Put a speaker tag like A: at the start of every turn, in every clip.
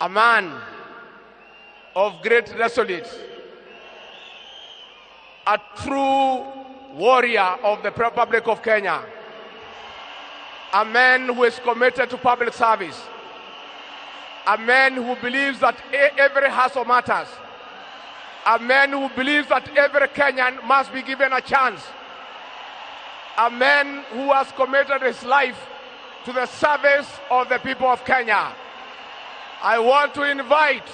A: a man of great resolute, a true warrior of the Republic of Kenya, a man who is committed to public service, a man who believes that every hustle matters, a man who believes that every Kenyan must be given a chance, a man who has committed his life to the service of the people of Kenya. I want to invite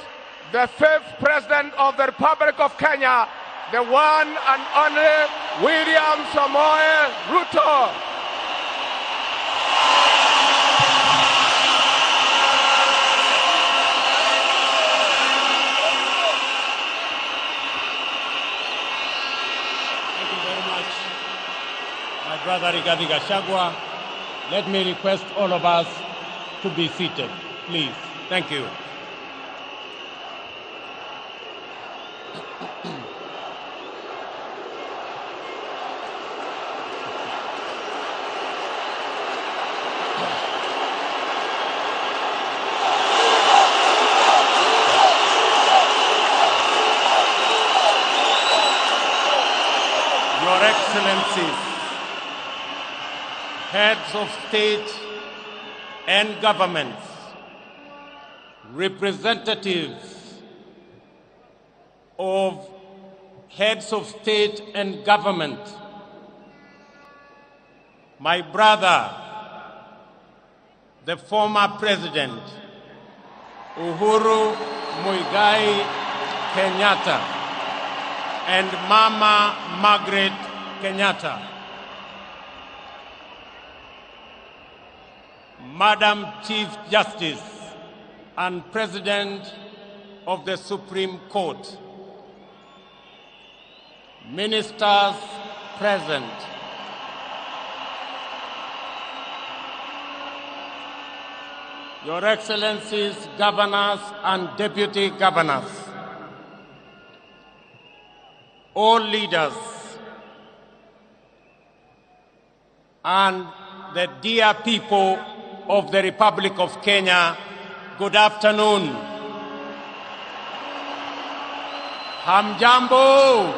A: the 5th President of the Republic of Kenya, the one and only William Samoei Ruto.
B: Thank you very much, my brother Rigathi Gachagua. Let me request all of us to be seated, please. Thank you. Your Excellencies, heads of state and governments, representatives of heads of state and government, my brother, the former President, Uhuru Muigai Kenyatta, and Mama Margaret Kenyatta, Madam Chief Justice and President of the Supreme Court, ministers present, Your Excellencies, governors and deputy governors, all leaders, and the dear people of the Republic of Kenya, good afternoon. Hamjambo.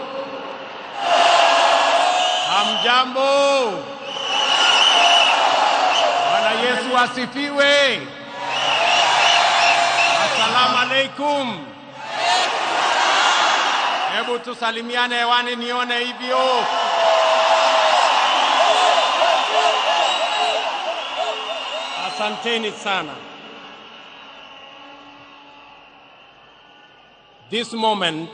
B: Hamjambo. Bwana Yesu asifiwe. Assalamu alaikum. Hebu tusalimiane hewani nione hivyo. Asanteni sana. This moment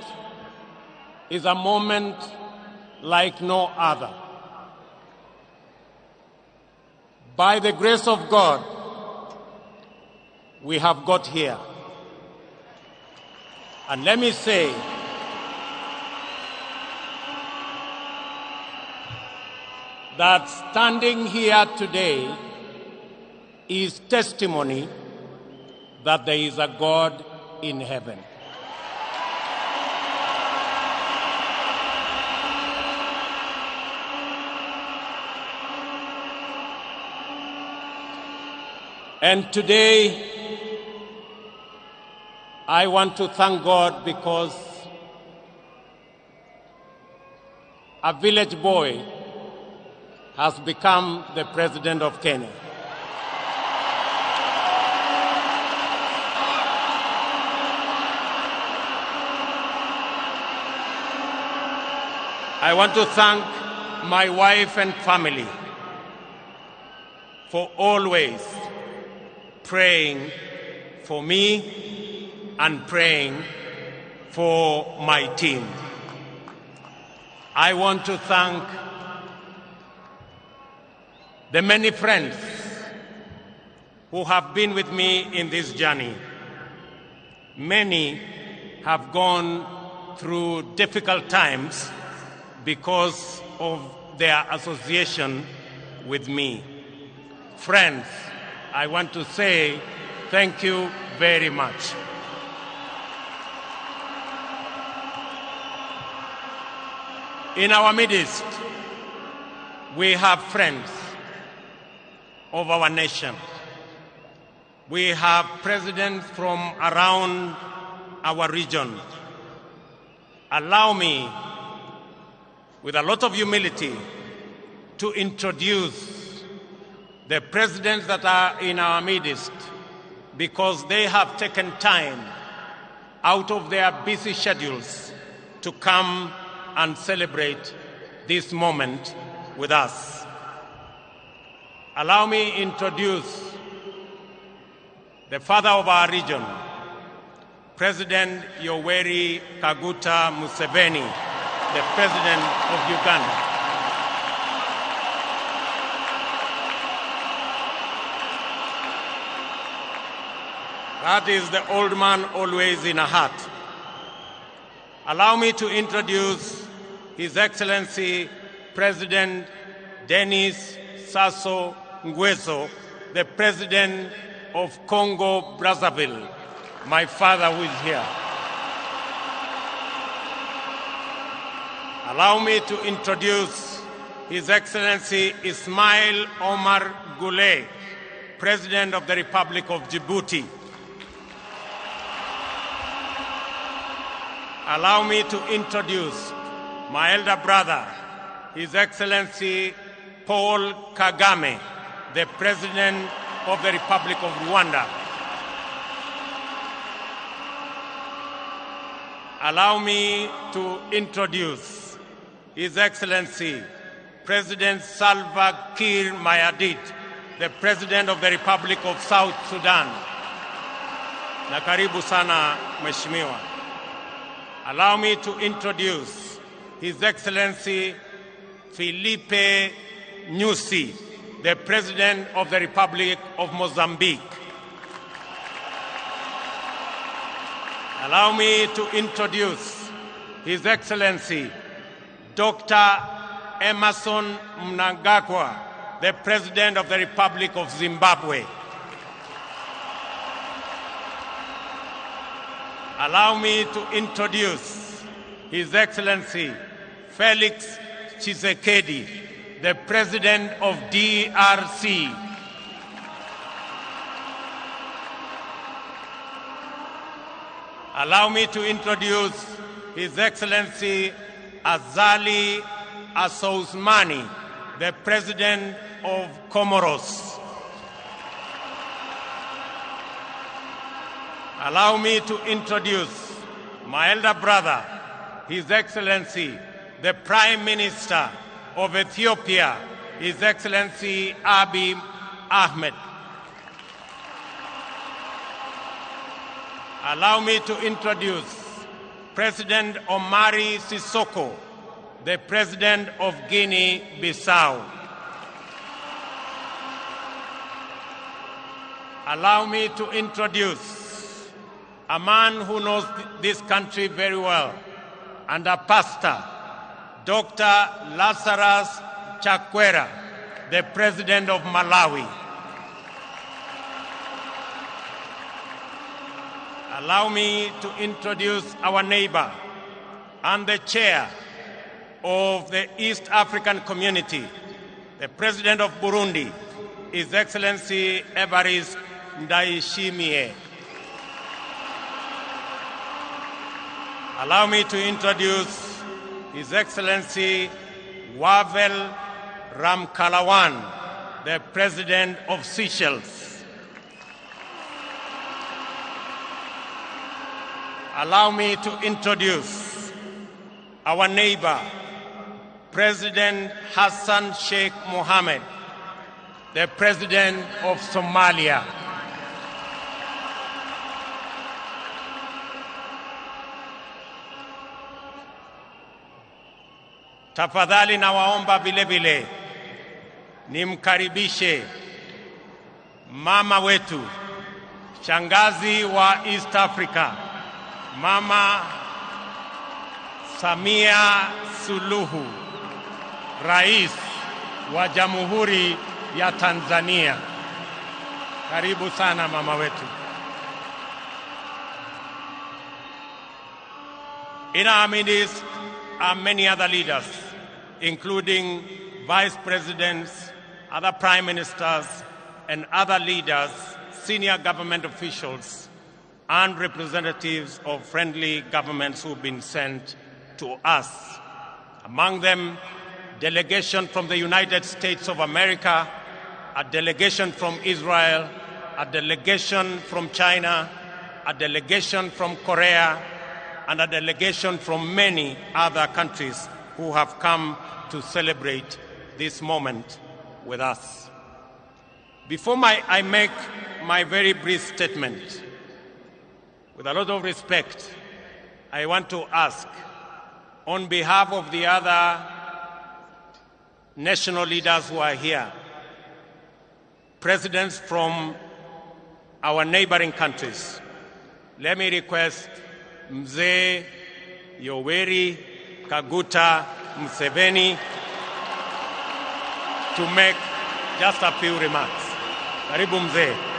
B: is a moment like no other. By the grace of God, we have got here. And let me say, that standing here today is testimony that there is a God in heaven. And today, I want to thank God because a village boy has become the President of Kenya. I want to thank my wife and family for always praying for me and praying for my team. I want to thank the many friends who have been with me in this journey. Many have gone through difficult times because of their association with me. Friends, I want to say thank you very much. In our midst, we have friends of our nation. We have presidents from around our region. Allow me, with a lot of humility, to introduce the presidents that are in our midst, because they have taken time out of their busy schedules to come and celebrate this moment with us. Allow me introduce the father of our region, President Yoweri Kaguta Museveni, the President of Uganda. That is the old man always in a hat. Allow me to introduce His Excellency President Denis Sassou Nguesso, the President of Congo Brazzaville, my father who is here. Allow me to introduce His Excellency Ismail Omar Guelleh, President of the Republic of Djibouti. Allow me to introduce my elder brother, His Excellency Paul Kagame, the President of the Republic of Rwanda. Allow me to introduce His Excellency President Salva Kiir Mayardit, the President of the Republic of South Sudan. Na karibu sana Mheshimiwa. Allow me to introduce His Excellency Filipe Nyusi, the President of the Republic of Mozambique. Allow me to introduce His Excellency Dr. Emerson Mnangagwa, the President of the Republic of Zimbabwe. Allow me to introduce His Excellency Felix Tshisekedi, the President of DRC. Allow me to introduce His Excellency Azali Assoumani, the President of Comoros. Allow me to introduce my elder brother, His Excellency, the Prime Minister of Ethiopia, His Excellency Abiy Ahmed. Allow me to introduce President Omari Sissoko, the President of Guinea-Bissau. Allow me to introduce a man who knows this country very well, and a pastor, Dr. Lazarus Chakwera, the President of Malawi. Allow me to introduce our neighbor and the chair of the East African Community, the President of Burundi, His Excellency Evariste Ndayishimiye. Allow me to introduce His Excellency Wavel Ramkalawan, the President of Seychelles. Allow me to introduce our neighbor, President Hassan Sheikh Mohammed, the President of Somalia. Tafadhali nawaomba vile vile nimkaribishe mama wetu, shangazi wa East Africa, Mama Samia Suluhu, Rais wa Jamhuri ya Tanzania. Karibu sana mama wetu. In our midst are many other leaders, including vice presidents, other prime ministers, and other leaders senior government officials and representatives of friendly governments who've been sent to us. Among them, delegation from the United States of America, a delegation from Israel, a delegation from China, a delegation from Korea, and a delegation from many other countries who have come to celebrate this moment with us. Before I make my very brief statement, with a lot of respect, I want to ask, on behalf of the other national leaders who are here, presidents from our neighboring countries, let me request Mzee Yoweri, Kaguta, Museveni to make just a few remarks. Karibu Mzee.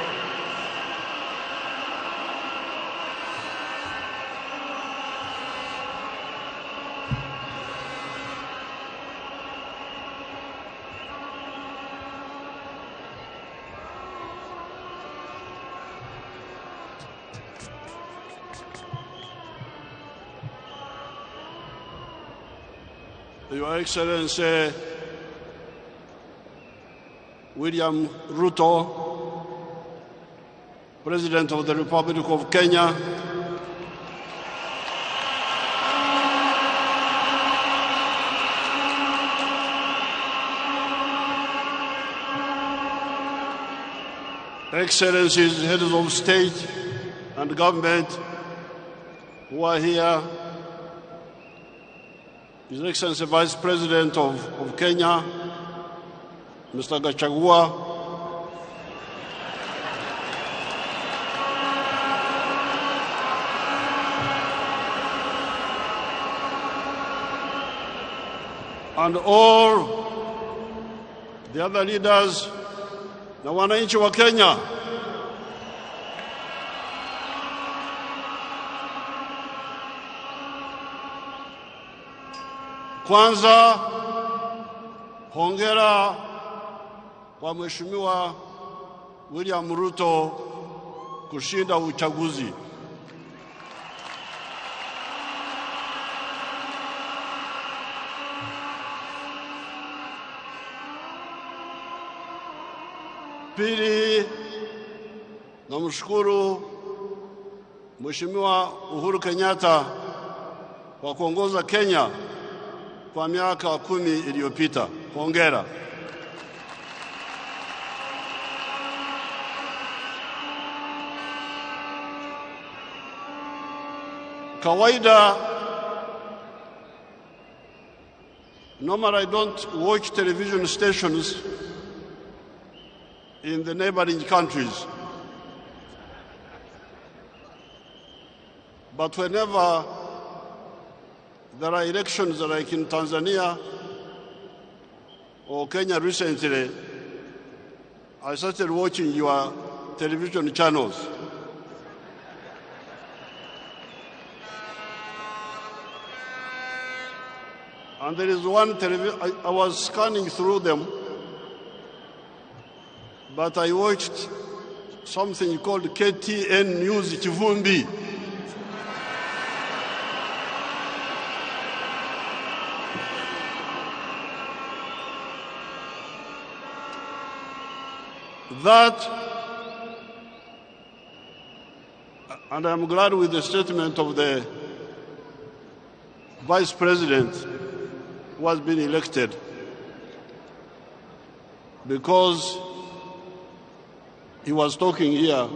C: Your Excellency William Ruto, President of the Republic of Kenya, Excellencies, heads of state and government who are here, His Excellency Vice President of Kenya, Mr. Gachagua, and all the other leaders na wananchi wa Kenya. Kwanza, hongera kwa Mheshimiwa William Ruto kushinda uchaguzi. Pili, namshukuru Mheshimiwa Uhuru Kenyatta kwa kuongoza Kenya kwa miaka 10 iliyopita. Hongera. Kawaida, normally I don't watch television stations in the neighboring countries. But whenever there are elections like in Tanzania or Kenya recently, I started watching your television channels. And there is one television, I was scanning through them, but I watched something called KTN News Chivumbi. That, and I'm glad with the statement of the Vice President who has been elected, because he was talking here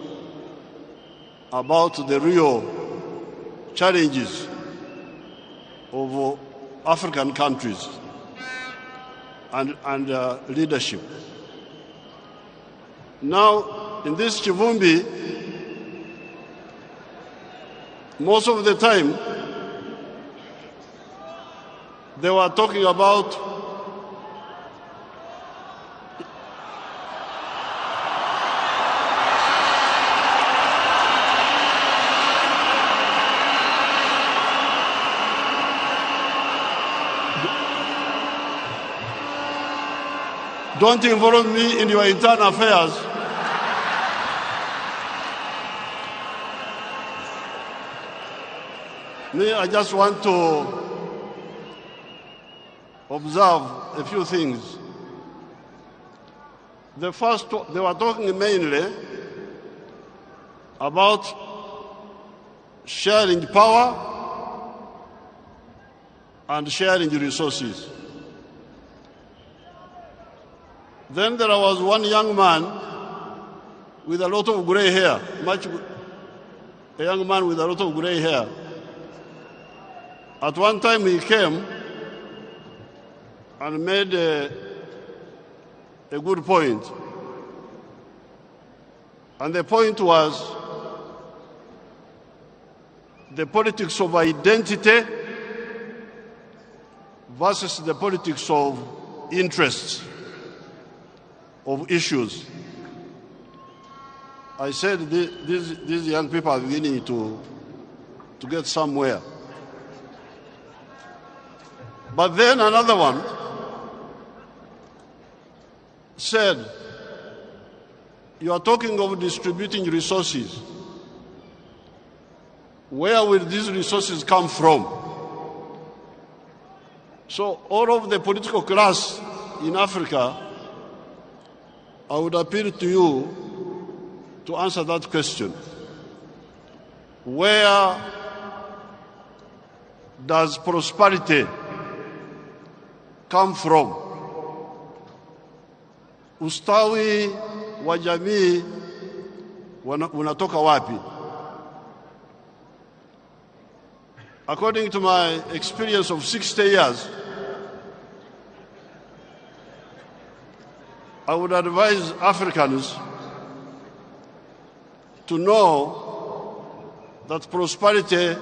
C: about the real challenges of African countries and leadership. Now, in this Chivumbi, most of the time, they were talking about don't involve me in your internal affairs. I just want to observe a few things. The first, they were talking mainly about sharing power and sharing resources. Then there was one young man with a lot of gray hair, a young man with a lot of gray hair. At one time he came and made a good point. And the point was the politics of identity versus the politics of interests, of issues. I said these young people are beginning to get somewhere. But then another one said, you are talking of distributing resources. Where will these resources come from? So all of the political class in Africa, I would appeal to you to answer that question. Where does prosperity come from? Ustawi wa jamii unatoka wapi? According to my experience of 60 years, I would advise Africans to know that prosperity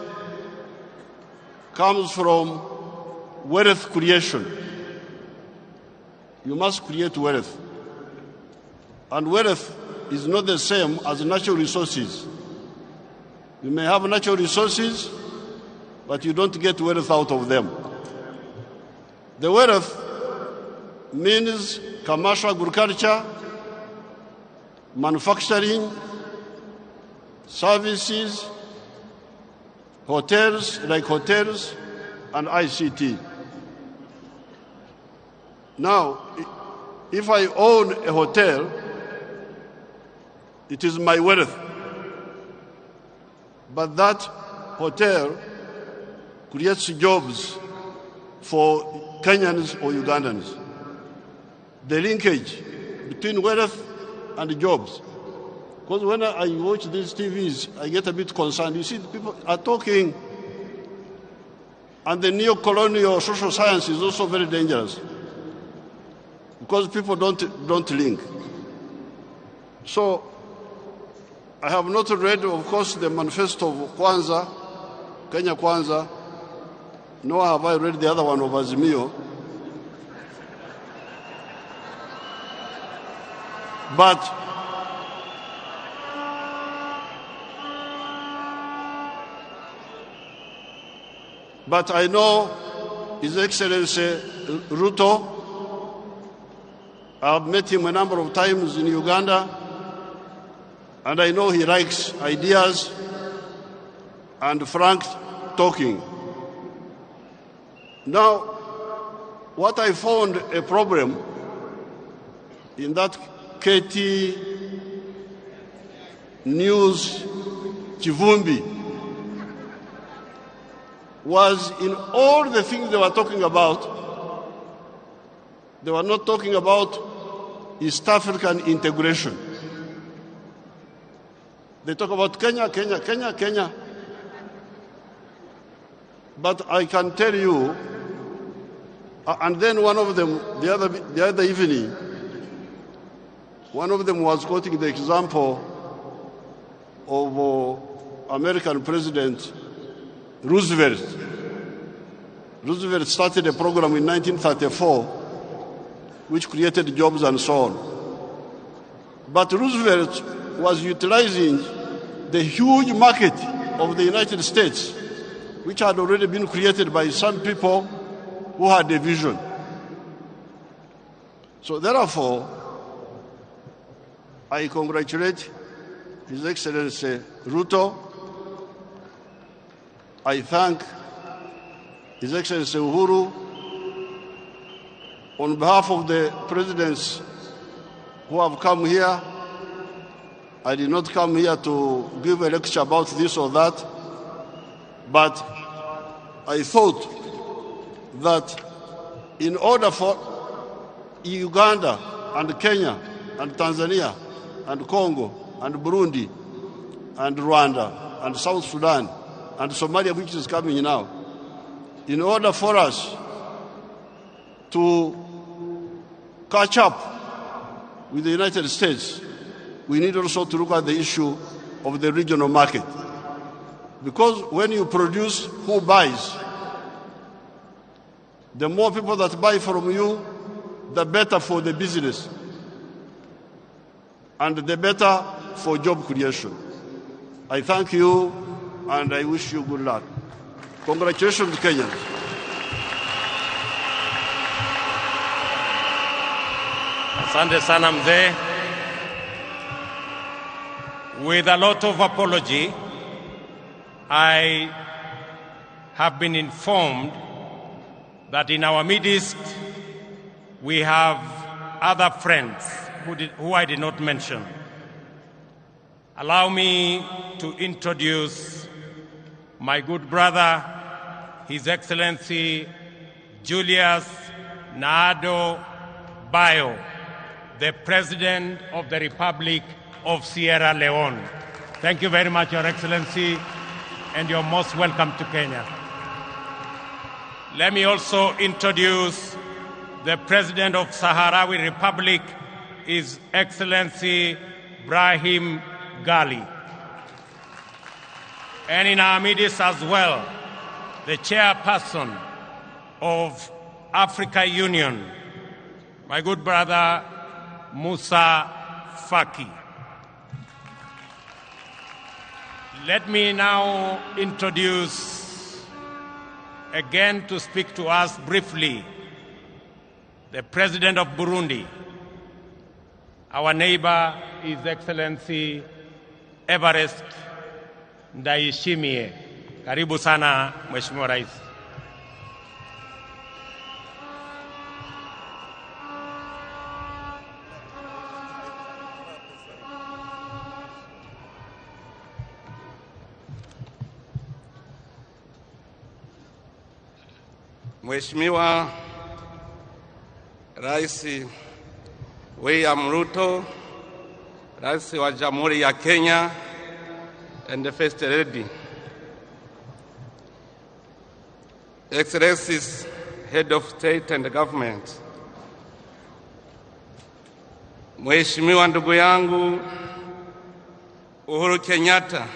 C: comes from wealth creation. You must create wealth. And wealth is not the same as natural resources. You may have natural resources, but you don't get wealth out of them. The wealth means commercial agriculture, manufacturing, services, hotels, like hotels, and ICT. Now, if I own a hotel, it is my wealth. But that hotel creates jobs for Kenyans or Ugandans. The linkage between wealth and jobs. Because when I watch these TVs, I get a bit concerned. You see, people are talking, and the neo-colonial social science is also very dangerous. Because people don't link. So, I have not read, of course, the manifesto of Kwanza, Kenya Kwanza, nor have I read the other one of Azimio. But I know His Excellency Ruto. I've met him a number of times in Uganda, and I know he likes ideas and frank talking. Now, what I found a problem in that KT News Chivumbi was in all the things they were talking about, they were not talking about East African integration. They talk about Kenya, Kenya, Kenya, Kenya. But I can tell you, and then one of them, the other evening, one of them was quoting the example of American President Roosevelt. Roosevelt started a program in 1934 which created jobs and so on. But Roosevelt was utilizing the huge market of the United States, which had already been created by some people who had a vision. So therefore, I congratulate His Excellency Ruto I thank His Excellency Uhuru on behalf of the presidents who have come here. I did not come here to give a lecture about this or that, but I thought that in order for Uganda and Kenya and Tanzania and Congo and Burundi and Rwanda and South Sudan and Somalia, which is coming now, in order for us to catch up with the United States, we need also to look at the issue of the regional market. Because when you produce, who buys? The more people that buy from you, the better for the business and the better for job creation. I thank you and I wish you good luck. Congratulations, Kenyans.
B: Asante sana mzee. With a lot of apology, I have been informed that in our midst we have other friends who I did not mention. Allow me to introduce my good brother, His Excellency Julius Naado Bayo, the President of the Republic of Sierra Leone. Thank you very much, Your Excellency, and you're most welcome to Kenya. Let me also introduce the President of Sahrawi Republic, His Excellency Brahim Gali. And in our midst as well, the Chairperson of Africa Union, my good brother Musa Faki. Let me now introduce again to speak to us briefly the President of Burundi, our neighbor, His Excellency Evariste Ndayishimiye. Karibu sana, Mheshimiwa Rais.
D: Mheshimiwa Rais William Ruto, Rais wa Jamhuri ya Kenya, and the First Lady, Excellencies, Head of State and Government, Mheshimiwa ndugu yangu Uhuru Kenyatta,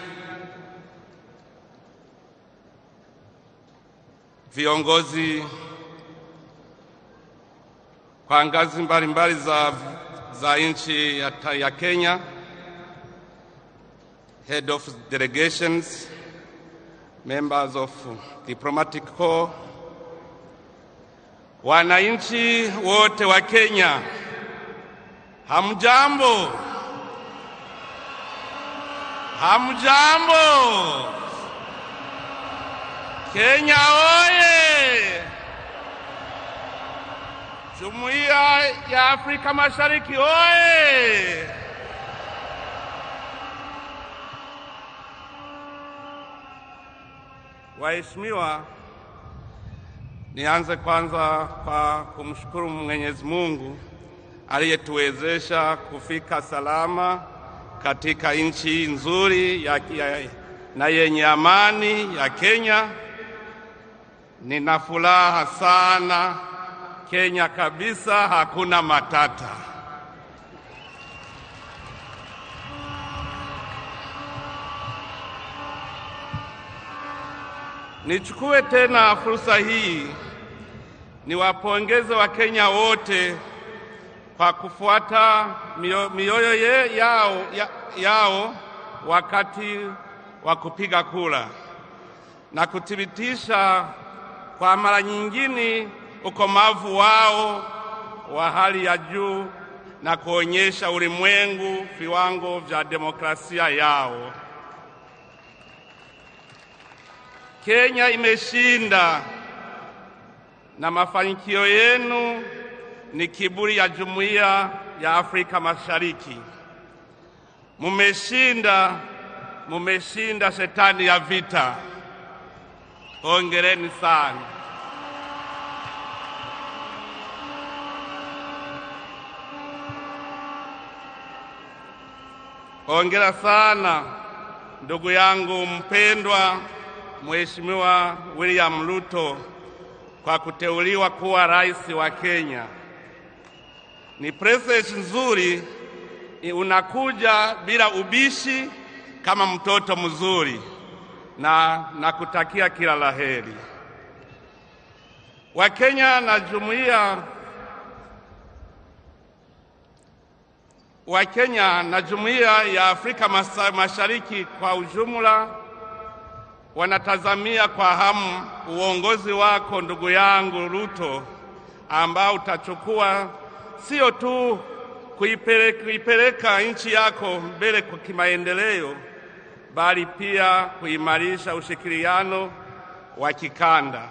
D: viongozi kwa ngazi mbalimbali za nchi ya Kenya, Head of Delegations, members of Diplomatic Corps, wananchi wote wa Kenya, hamjambo? Hamjambo? Kenya oye! Jumuiya ya Afrika Mashariki oye! Waheshimiwa, nianze kwanza kwa kumshukuru Mwenyezi Mungu aliyetuwezesha kufika salama katika nchi nzuri na yenye amani ya Kenya. Nina furaha sana, Kenya kabisa, hakuna matata. Nichukue tena fursa hii niwapongeze Wakenya wote kwa kufuata mioyo yao wakati wa kupiga kura na kuthibitisha kwa mara nyingine ukomavu wao wa hali ya juu na kuonyesha ulimwengu viwango vya demokrasia yao. Kenya imeshinda na mafanikio yenu ni kiburi ya Jumuiya ya Afrika Mashariki. Mumeshinda shetani ya vita. Hongereni sana. Hongera sana ndugu yangu mpendwa Mheshimiwa William Ruto kwa kuteuliwa kuwa rais wa Kenya. Ni present nzuri, unakuja bila ubishi kama mtoto mzuri, na nakutakia kila laheri. Wakenya na Jumuiya ya Afrika Mashariki kwa ujumla wanatazamia kwa hamu uongozi wako ndugu yangu Ruto, ambao utachukua sio tu kuipeleka nchi yako mbele kwa kimaendeleo, bali pia kuimarisha ushirikiano wa kikanda.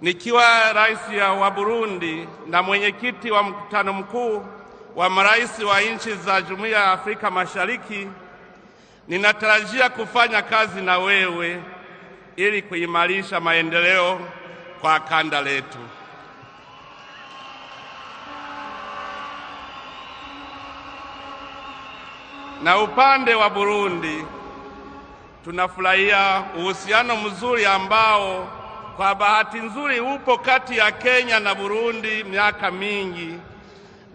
D: Nikiwa rais wa Burundi na mwenyekiti wa mkutano mkuu wa marais wa nchi za Jumuiya ya Afrika Mashariki, ninatarajia kufanya kazi na wewe ili kuimarisha maendeleo kwa kanda letu. Na upande wa Burundi, tunafurahia uhusiano mzuri ambao kwa bahati nzuri upo kati ya Kenya na Burundi miaka mingi,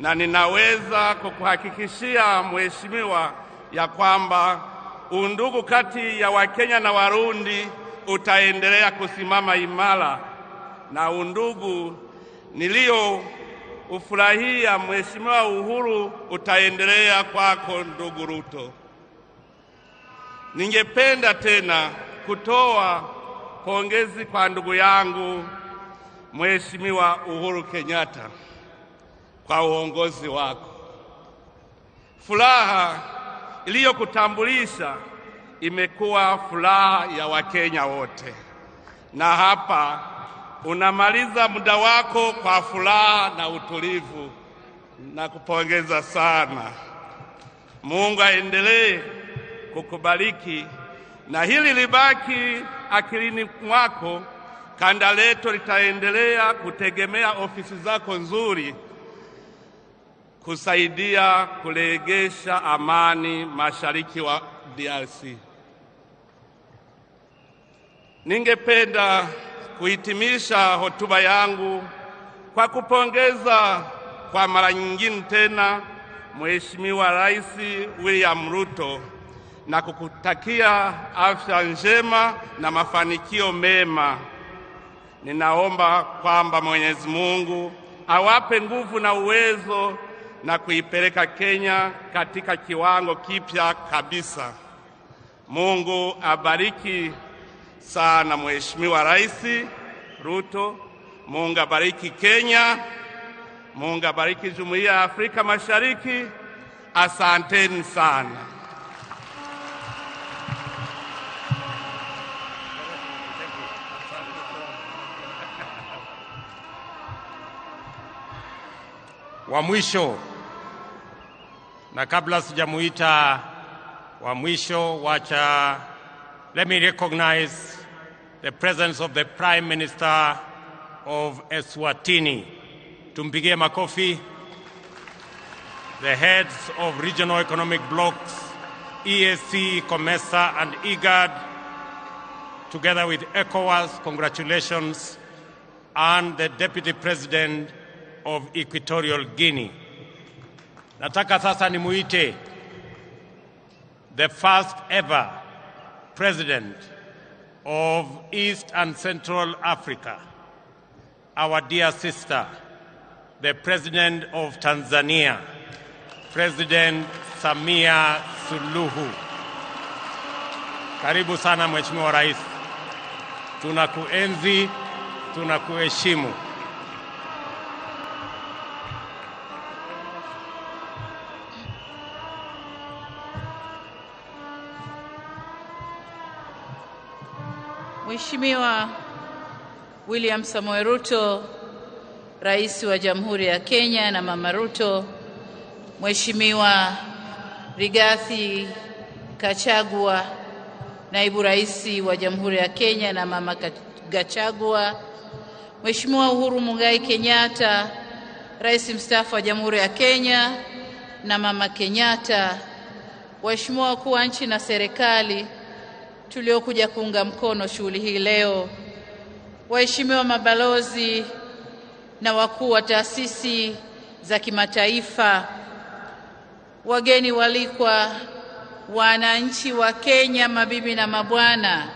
D: na ninaweza kukuhakikishia mheshimiwa ya kwamba undugu kati ya Wakenya na Warundi utaendelea kusimama imara, na undugu nilio ufurahia Mheshimiwa Uhuru utaendelea kwako ndugu Ruto. Ningependa tena kutoa pongezi kwa ndugu yangu Mheshimiwa Uhuru Kenyatta kwa uongozi wako. Furaha iliyokutambulisha imekuwa furaha ya Wakenya wote, na hapa unamaliza muda wako kwa furaha na utulivu, na kupongeza sana. Mungu aendelee kukubariki na hili libaki akilini mwako. Kanda letu litaendelea kutegemea ofisi zako nzuri kusaidia kurejesha amani mashariki wa DRC. Ningependa kuhitimisha hotuba yangu kwa kupongeza kwa mara nyingine tena Mheshimiwa Rais William Ruto na kukutakia afya njema na mafanikio mema. Ninaomba kwamba Mwenyezi Mungu awape nguvu na uwezo na kuipeleka Kenya katika kiwango kipya kabisa. Mungu abariki sana Mheshimiwa Rais Ruto. Mungu abariki Kenya. Mungu abariki Jumuiya ya Afrika Mashariki. Asanteni sana.
B: Wa mwisho, na kabla sijamuita wa mwisho, let me recognize the presence of the Prime Minister of Eswatini. Tumpigie makofi. The heads of regional economic blocs, EAC, COMESA and IGAD, together with ECOWAS, congratulations, and the Deputy President of Equatorial Guinea. Nataka sasa nimuite the first ever President of East and Central Africa, our dear sister, the President of Tanzania, President Samia Suluhu. Karibu sana Mheshimiwa Rais. Tunakuenzi, tunakuheshimu.
E: Mheshimiwa William Samoei Ruto, Rais wa Jamhuri ya Kenya na Mama Ruto, Mheshimiwa Rigathi Gachagua, Naibu Rais wa Jamhuri ya Kenya na Mama Gachagua, Mheshimiwa Uhuru Muigai Kenyatta, Rais mstaafu wa Jamhuri ya Kenya na Mama Kenyatta, waheshimiwa wakuu wa nchi na serikali tuliokuja kuunga mkono shughuli hii leo, waheshimiwa mabalozi na wakuu wa taasisi za kimataifa, wageni walikwa, wananchi wa Kenya, mabibi na mabwana,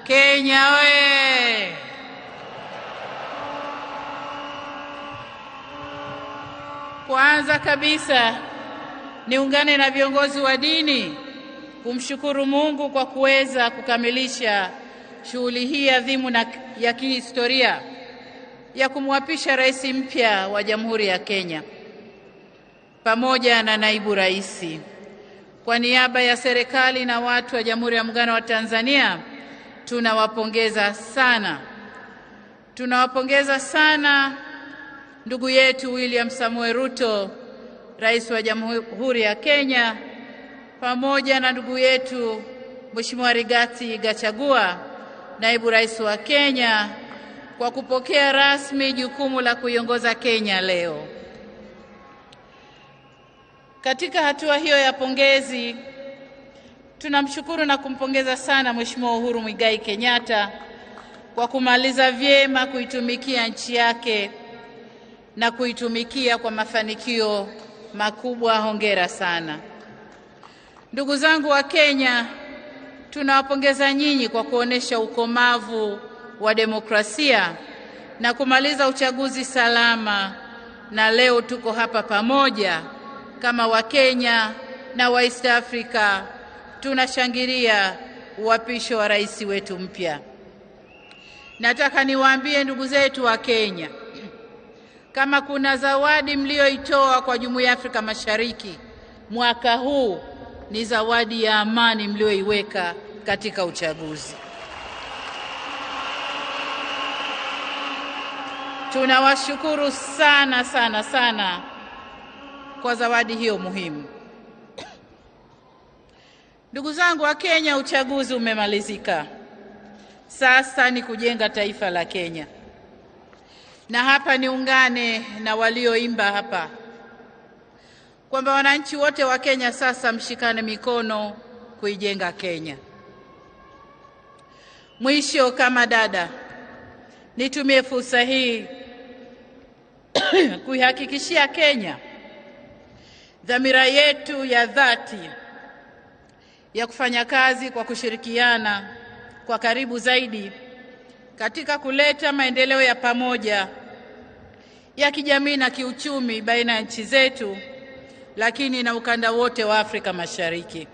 E: Kenya we! Kwanza kabisa niungane na viongozi wa dini kumshukuru Mungu kwa kuweza kukamilisha shughuli hii adhimu na ya kihistoria ya kumwapisha rais mpya wa Jamhuri ya Kenya pamoja na naibu rais. Kwa niaba ya serikali na watu wa Jamhuri ya Muungano wa Tanzania, tunawapongeza sana. Tunawapongeza sana ndugu yetu William Samoei Ruto, Rais wa Jamhuri ya Kenya, pamoja na ndugu yetu Mheshimiwa Rigathi Gachagua, Naibu Rais wa Kenya, kwa kupokea rasmi jukumu la kuiongoza Kenya leo. Katika hatua hiyo ya pongezi, tunamshukuru na kumpongeza sana Mheshimiwa Uhuru Muigai Kenyatta kwa kumaliza vyema kuitumikia nchi yake na kuitumikia kwa mafanikio makubwa. Hongera sana. Ndugu zangu wa Kenya, tunawapongeza nyinyi kwa kuonesha ukomavu wa demokrasia na kumaliza uchaguzi salama, na leo tuko hapa pamoja kama Wakenya na wa East Africa tunashangilia uapisho wa rais wetu mpya. Nataka niwaambie ndugu zetu wa Kenya, kama kuna zawadi mlioitoa kwa Jumuiya ya Afrika Mashariki mwaka huu, ni zawadi ya amani mlioiweka katika uchaguzi. Tunawashukuru sana sana sana kwa zawadi hiyo muhimu. Ndugu zangu wa Kenya, uchaguzi umemalizika. Sasa ni kujenga taifa la Kenya. Na hapa niungane na walioimba hapa kwamba wananchi wote wa Kenya sasa mshikane mikono kuijenga Kenya. Mwisho, kama dada, nitumie fursa hii kuihakikishia Kenya dhamira yetu ya dhati ya kufanya kazi kwa kushirikiana kwa karibu zaidi katika kuleta maendeleo ya pamoja ya kijamii na kiuchumi baina ya nchi zetu, lakini na ukanda wote wa Afrika Mashariki.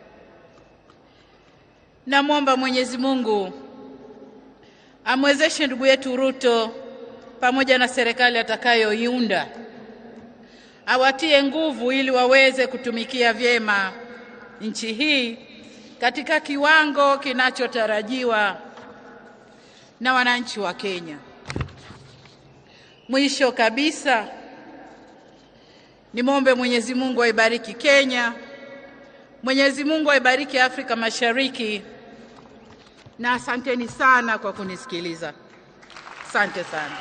E: Namwomba Mwenyezi Mungu amwezeshe ndugu yetu Ruto pamoja na serikali atakayoiunda, awatie nguvu ili waweze kutumikia vyema nchi hii katika kiwango kinachotarajiwa na wananchi wa Kenya. Mwisho kabisa, nimwombe Mwenyezi Mungu aibariki Kenya, Mwenyezi Mungu aibariki Afrika Mashariki, na asanteni sana kwa kunisikiliza. Asante sana.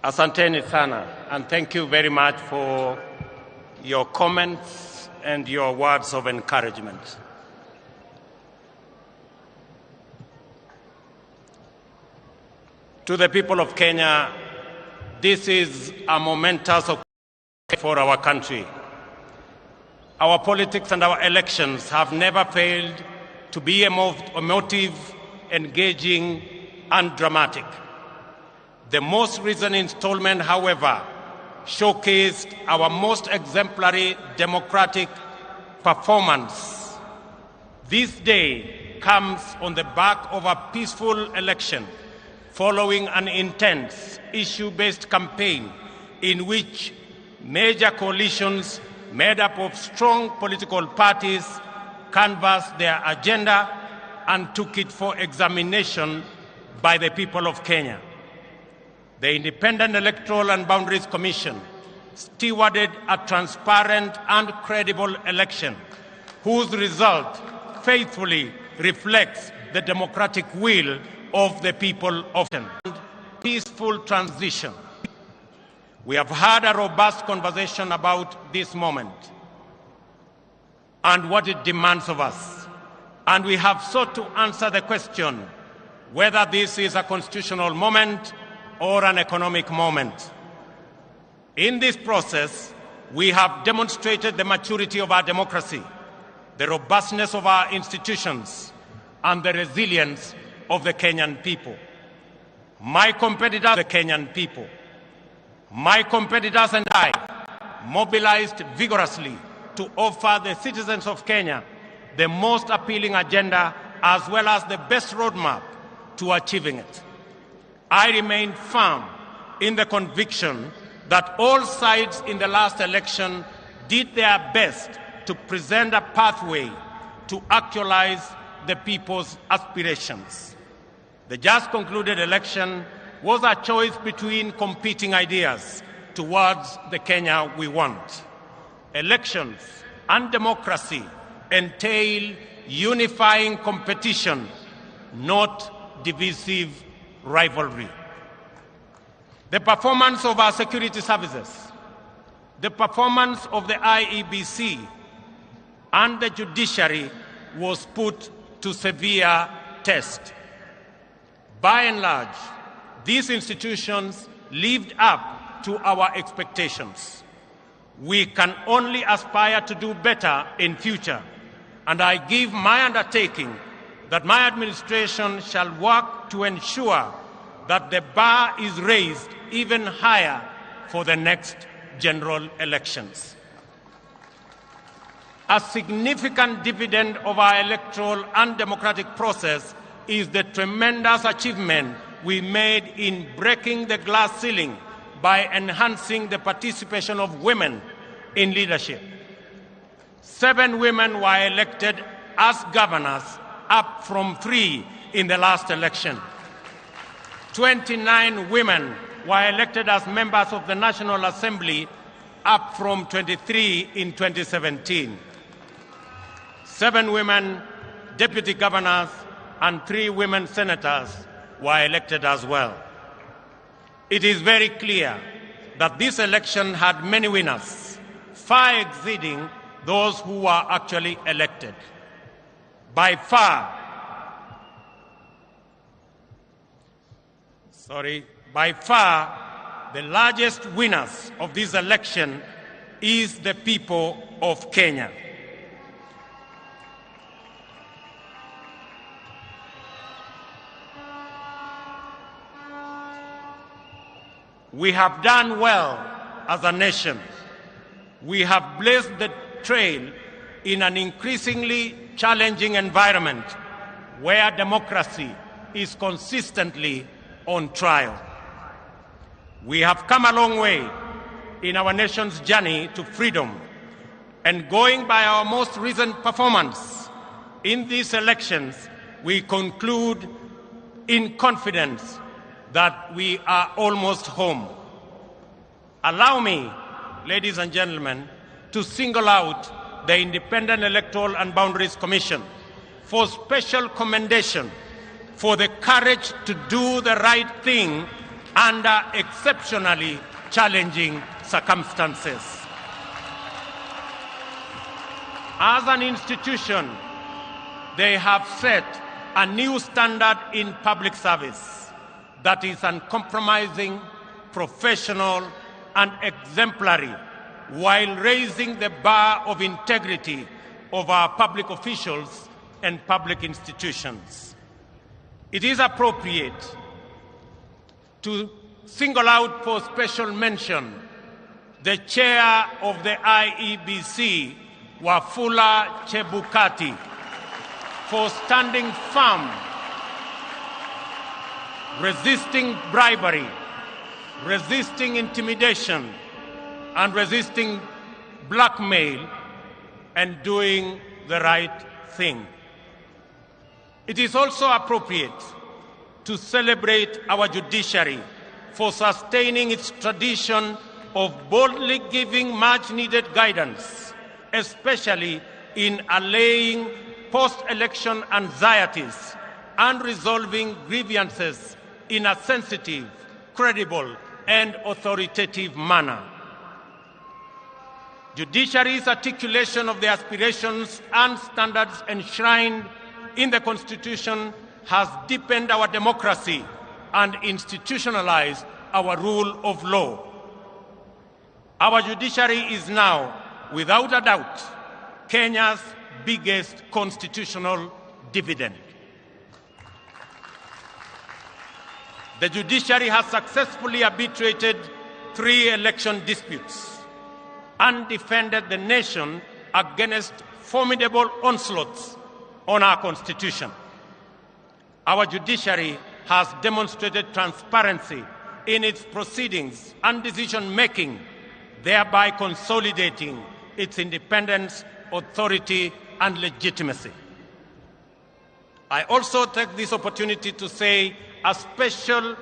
B: Asanteni sana, and thank you very much for your comments and your words of encouragement. To the people of Kenya, this is a momentous occasion for our country. Our politics and our elections have never failed to be emotive, engaging, and dramatic. The most recent installment, however, showcased our most exemplary democratic performance. This day comes on the back of a peaceful election following an intense issue-based campaign in which major coalitions made up of strong political parties canvassed their agenda and took it for examination by the people of Kenya. The Independent Electoral and Boundaries Commission stewarded a transparent and credible election whose result faithfully reflects the democratic will of the people of Kenya. Peaceful transition. We have had a robust conversation about this moment and what it demands of us. And we have sought to answer the question whether this is a constitutional moment or an economic moment. In this process, we have demonstrated the maturity of our democracy, the robustness of our institutions, and the resilience of the Kenyan people. My competitors, the Kenyan people. My competitors and I mobilized vigorously to offer the citizens of Kenya the most appealing agenda as well as the best roadmap to achieving it. I remain firm in the conviction that all sides in the last election did their best to present a pathway to actualize the people's aspirations. The just concluded election was a choice between competing ideas towards the Kenya we want. Elections and democracy entail unifying competition, not divisive rivalry. The performance of our security services, the performance of the IEBC and the judiciary was put to severe test. By and large, these institutions lived up to our expectations. We can only aspire to do better in future, and I give my undertaking that my administration shall work to ensure that the bar is raised even higher for the next general elections. A significant dividend of our electoral and democratic process is the tremendous achievement we made in breaking the glass ceiling by enhancing the participation of women in leadership. 7 women were elected as governors, up from 3 in the last election. 29 women were elected as members of the National Assembly, up from 23 in 2017. 7 women deputy governors and 3 women senators were elected as well. It is very clear that this election had many winners, far exceeding those who were actually elected. By far, the largest winners of this election is the people of Kenya. We have done well as a nation. We have blazed the trail in an increasingly challenging environment where democracy is consistently on trial. We have come a long way in our nation's journey to freedom, and going by our most recent performance in these elections, we conclude in confidence that we are almost home. Allow me, ladies and gentlemen, to single out the Independent Electoral and Boundaries Commission for special commendation for the courage to do the right thing under exceptionally challenging circumstances. As an institution, they have set a new standard in public service that is uncompromising, professional, and exemplary, while raising the bar of integrity of our public officials and public institutions. It is appropriate to single out for special mention the chair of the IEBC, Wafula Chebukati, for standing firm resisting bribery, resisting intimidation, and resisting blackmail, and doing the right thing. It is also appropriate to celebrate our judiciary for sustaining its tradition of boldly giving much-needed guidance, especially in allaying post-election anxieties and resolving grievances in a sensitive, credible, and authoritative manner. Judiciary's articulation of the aspirations and standards enshrined in the Constitution has deepened our democracy and institutionalized our rule of law. Our judiciary is now, without a doubt, Kenya's biggest constitutional dividend. The judiciary has successfully arbitrated 3 election disputes and defended the nation against formidable onslaughts on our Constitution. Our judiciary has demonstrated transparency in its proceedings and decision-making, thereby consolidating its independence, authority, and legitimacy. I also take this opportunity to say a special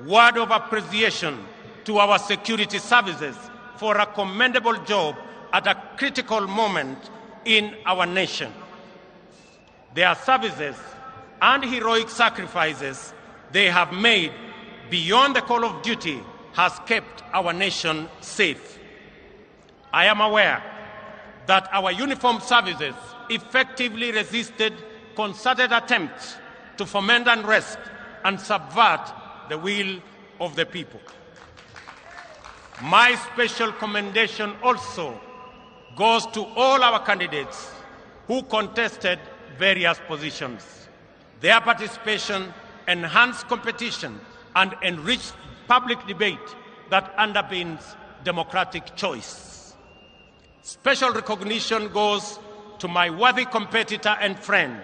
B: word of appreciation to our security services for a commendable job at a critical moment in our nation. Their services and heroic sacrifices they have made beyond the call of duty has kept our nation safe. I am aware that our uniformed services effectively resisted concerted attempts to foment unrest and subvert the will of the people. My special commendation also goes to all our candidates who contested various positions. Their participation enhanced competition and enriched public debate that underpins democratic choice. Special recognition goes to my worthy competitor and friend,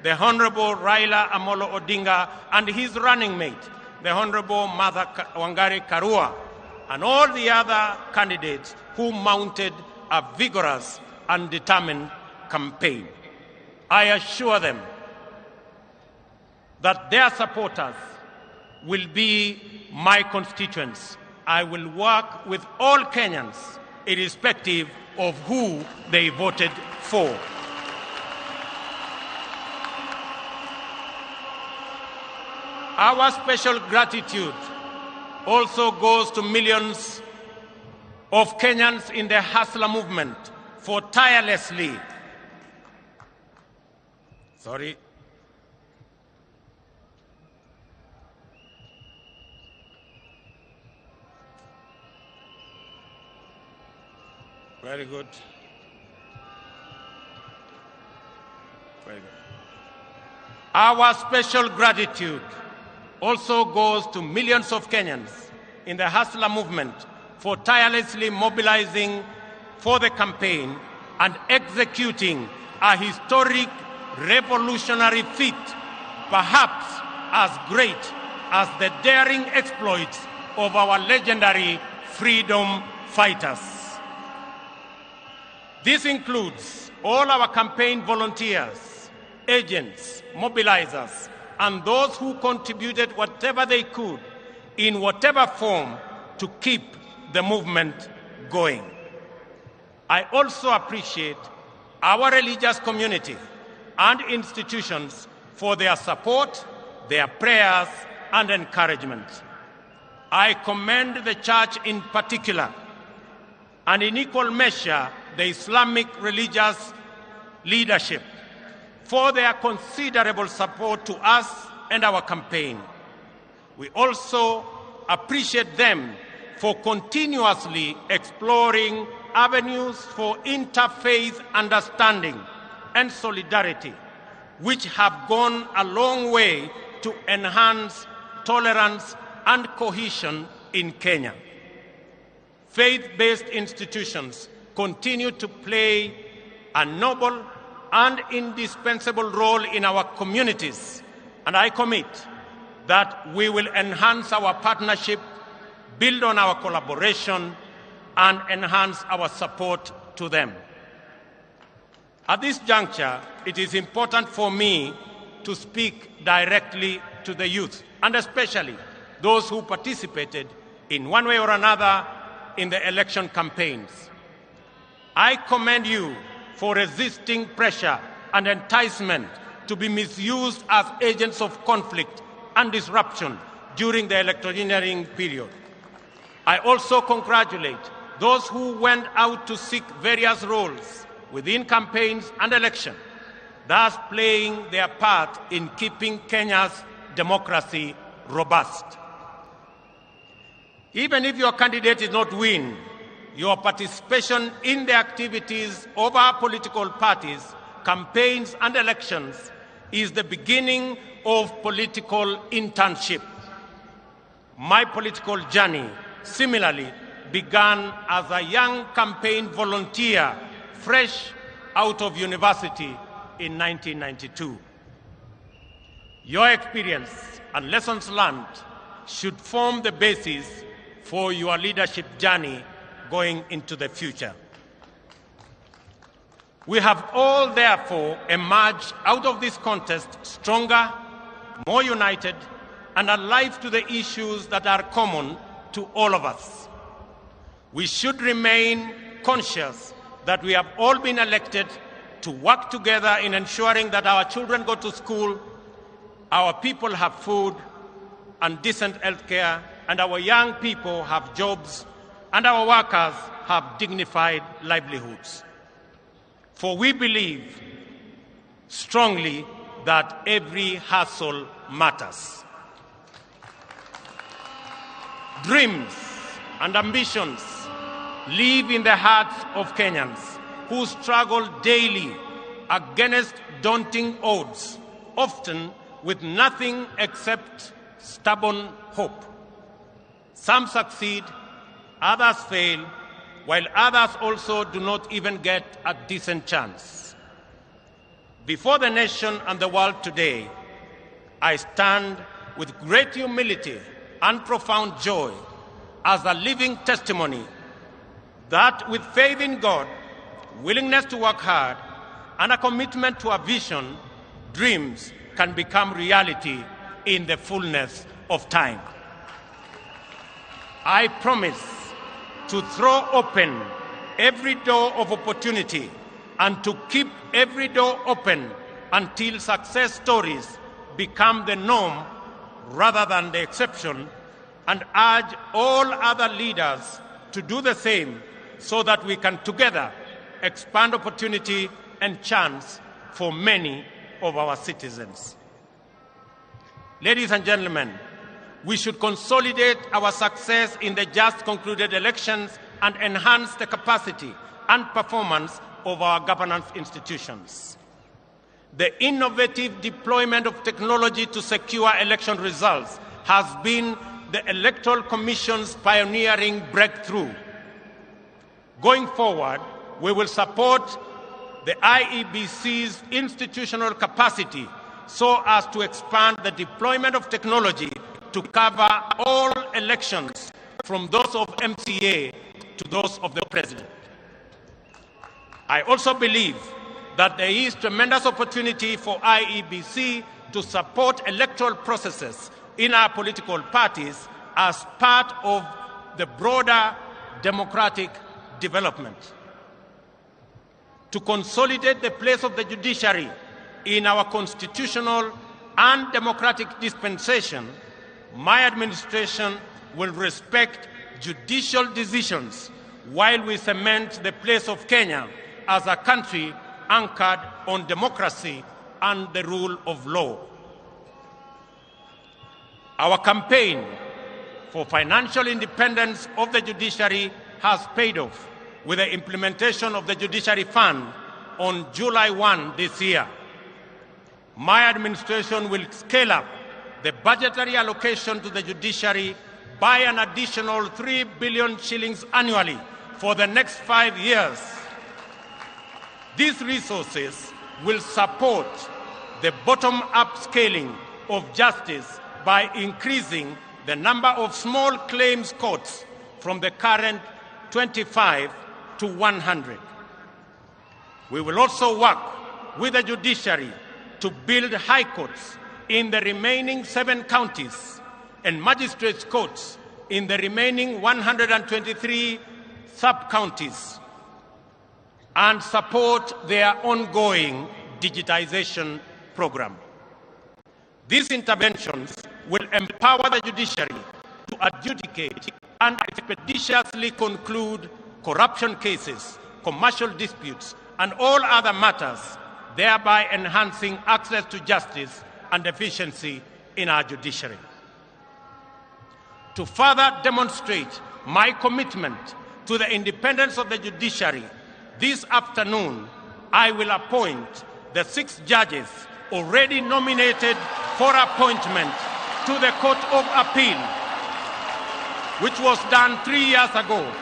B: the Honorable Raila Amolo Odinga, and his running mate, the Honorable Martha Wangari Karua, and all the other candidates who mounted a vigorous and determined campaign. I assure them that their supporters will be my constituents. I will work with all Kenyans, irrespective of who they voted for. Our special gratitude also goes to millions of Kenyans in the Hustler movement for tirelessly Very good. Very good. Our special gratitude also goes to millions of Kenyans in the Hustler movement for tirelessly mobilizing for the campaign and executing a historic revolutionary feat, perhaps as great as the daring exploits of our legendary freedom fighters. This includes all our campaign volunteers, agents, mobilizers, and those who contributed whatever they could in whatever form to keep the movement going. I also appreciate our religious community and institutions for their support, their prayers, and encouragement. I commend the Church in particular, and in equal measure, the Islamic religious leadership for their considerable support to us and our campaign. We also appreciate them for continuously exploring avenues for interfaith understanding and solidarity, which have gone a long way to enhance tolerance and cohesion in Kenya. Faith-based institutions continue to play a noble and indispensable role in our communities, and I commit that we will enhance our partnership, build on our collaboration, and enhance our support to them. At this juncture, it is important for me to speak directly to the youth, and especially those who participated in one way or another in the election campaigns. I commend you for resisting pressure and enticement to be misused as agents of conflict and disruption during the electioneering period. I also congratulate those who went out to seek various roles within campaigns and election, thus playing their part in keeping Kenya's democracy robust. Even if your candidate did not win, your participation in the activities of our political parties, campaigns, and elections is the beginning of political internship. My political journey, similarly, began as a young campaign volunteer, fresh out of university in 1992. Your experience and lessons learned should form the basis for your leadership journey going into the future. We have all, therefore, emerged out of this contest stronger, more united, and alive to the issues that are common to all of us. We should remain conscious that we have all been elected to work together in ensuring that our children go to school, our people have food and decent health care, and our young people have jobs, and our workers have dignified livelihoods. For we believe strongly that every hustle matters. Dreams and ambitions live in the hearts of Kenyans who struggle daily against daunting odds, often with nothing except stubborn hope. Some succeed, others fail, while others also do not even get a decent chance. Before the nation and the world today, I stand with great humility and profound joy as a living testimony that with faith in God, willingness to work hard, and a commitment to a vision, dreams can become reality in the fullness of time. I promise to throw open every door of opportunity and to keep every door open until success stories become the norm rather than the exception, and urge all other leaders to do the same so that we can together expand opportunity and chance for many of our citizens. Ladies and gentlemen, we should consolidate our success in the just concluded elections and enhance the capacity and performance of our governance institutions. The innovative deployment of technology to secure election results has been the Electoral Commission's pioneering breakthrough. Going forward, we will support the IEBC's institutional capacity so as to expand the deployment of technology to cover all elections, from those of MCA to those of the President. I also believe that there is tremendous opportunity for IEBC to support electoral processes in our political parties as part of the broader democratic development. To consolidate the place of the judiciary in our constitutional and democratic dispensation, my administration will respect judicial decisions while we cement the place of Kenya as a country anchored on democracy and the rule of law. Our campaign for financial independence of the judiciary has paid off with the implementation of the Judiciary Fund on July 1 this year. My administration will scale up the budgetary allocation to the judiciary by an additional 3 billion shillings annually for the next 5 years. These resources will support the bottom-up scaling of justice by increasing the number of small claims courts from the current 25 to 100. We will also work with the judiciary to build high courts in the remaining 7 counties and magistrates' courts in the remaining 123 sub-counties, and support their ongoing digitization program. These interventions will empower the judiciary to adjudicate and expeditiously conclude corruption cases, commercial disputes, and all other matters, thereby enhancing access to justice and efficiency in our judiciary. To further demonstrate my commitment to the independence of the judiciary, this afternoon I will appoint the 6 judges already nominated for appointment to the Court of Appeal, which was done 3 years ago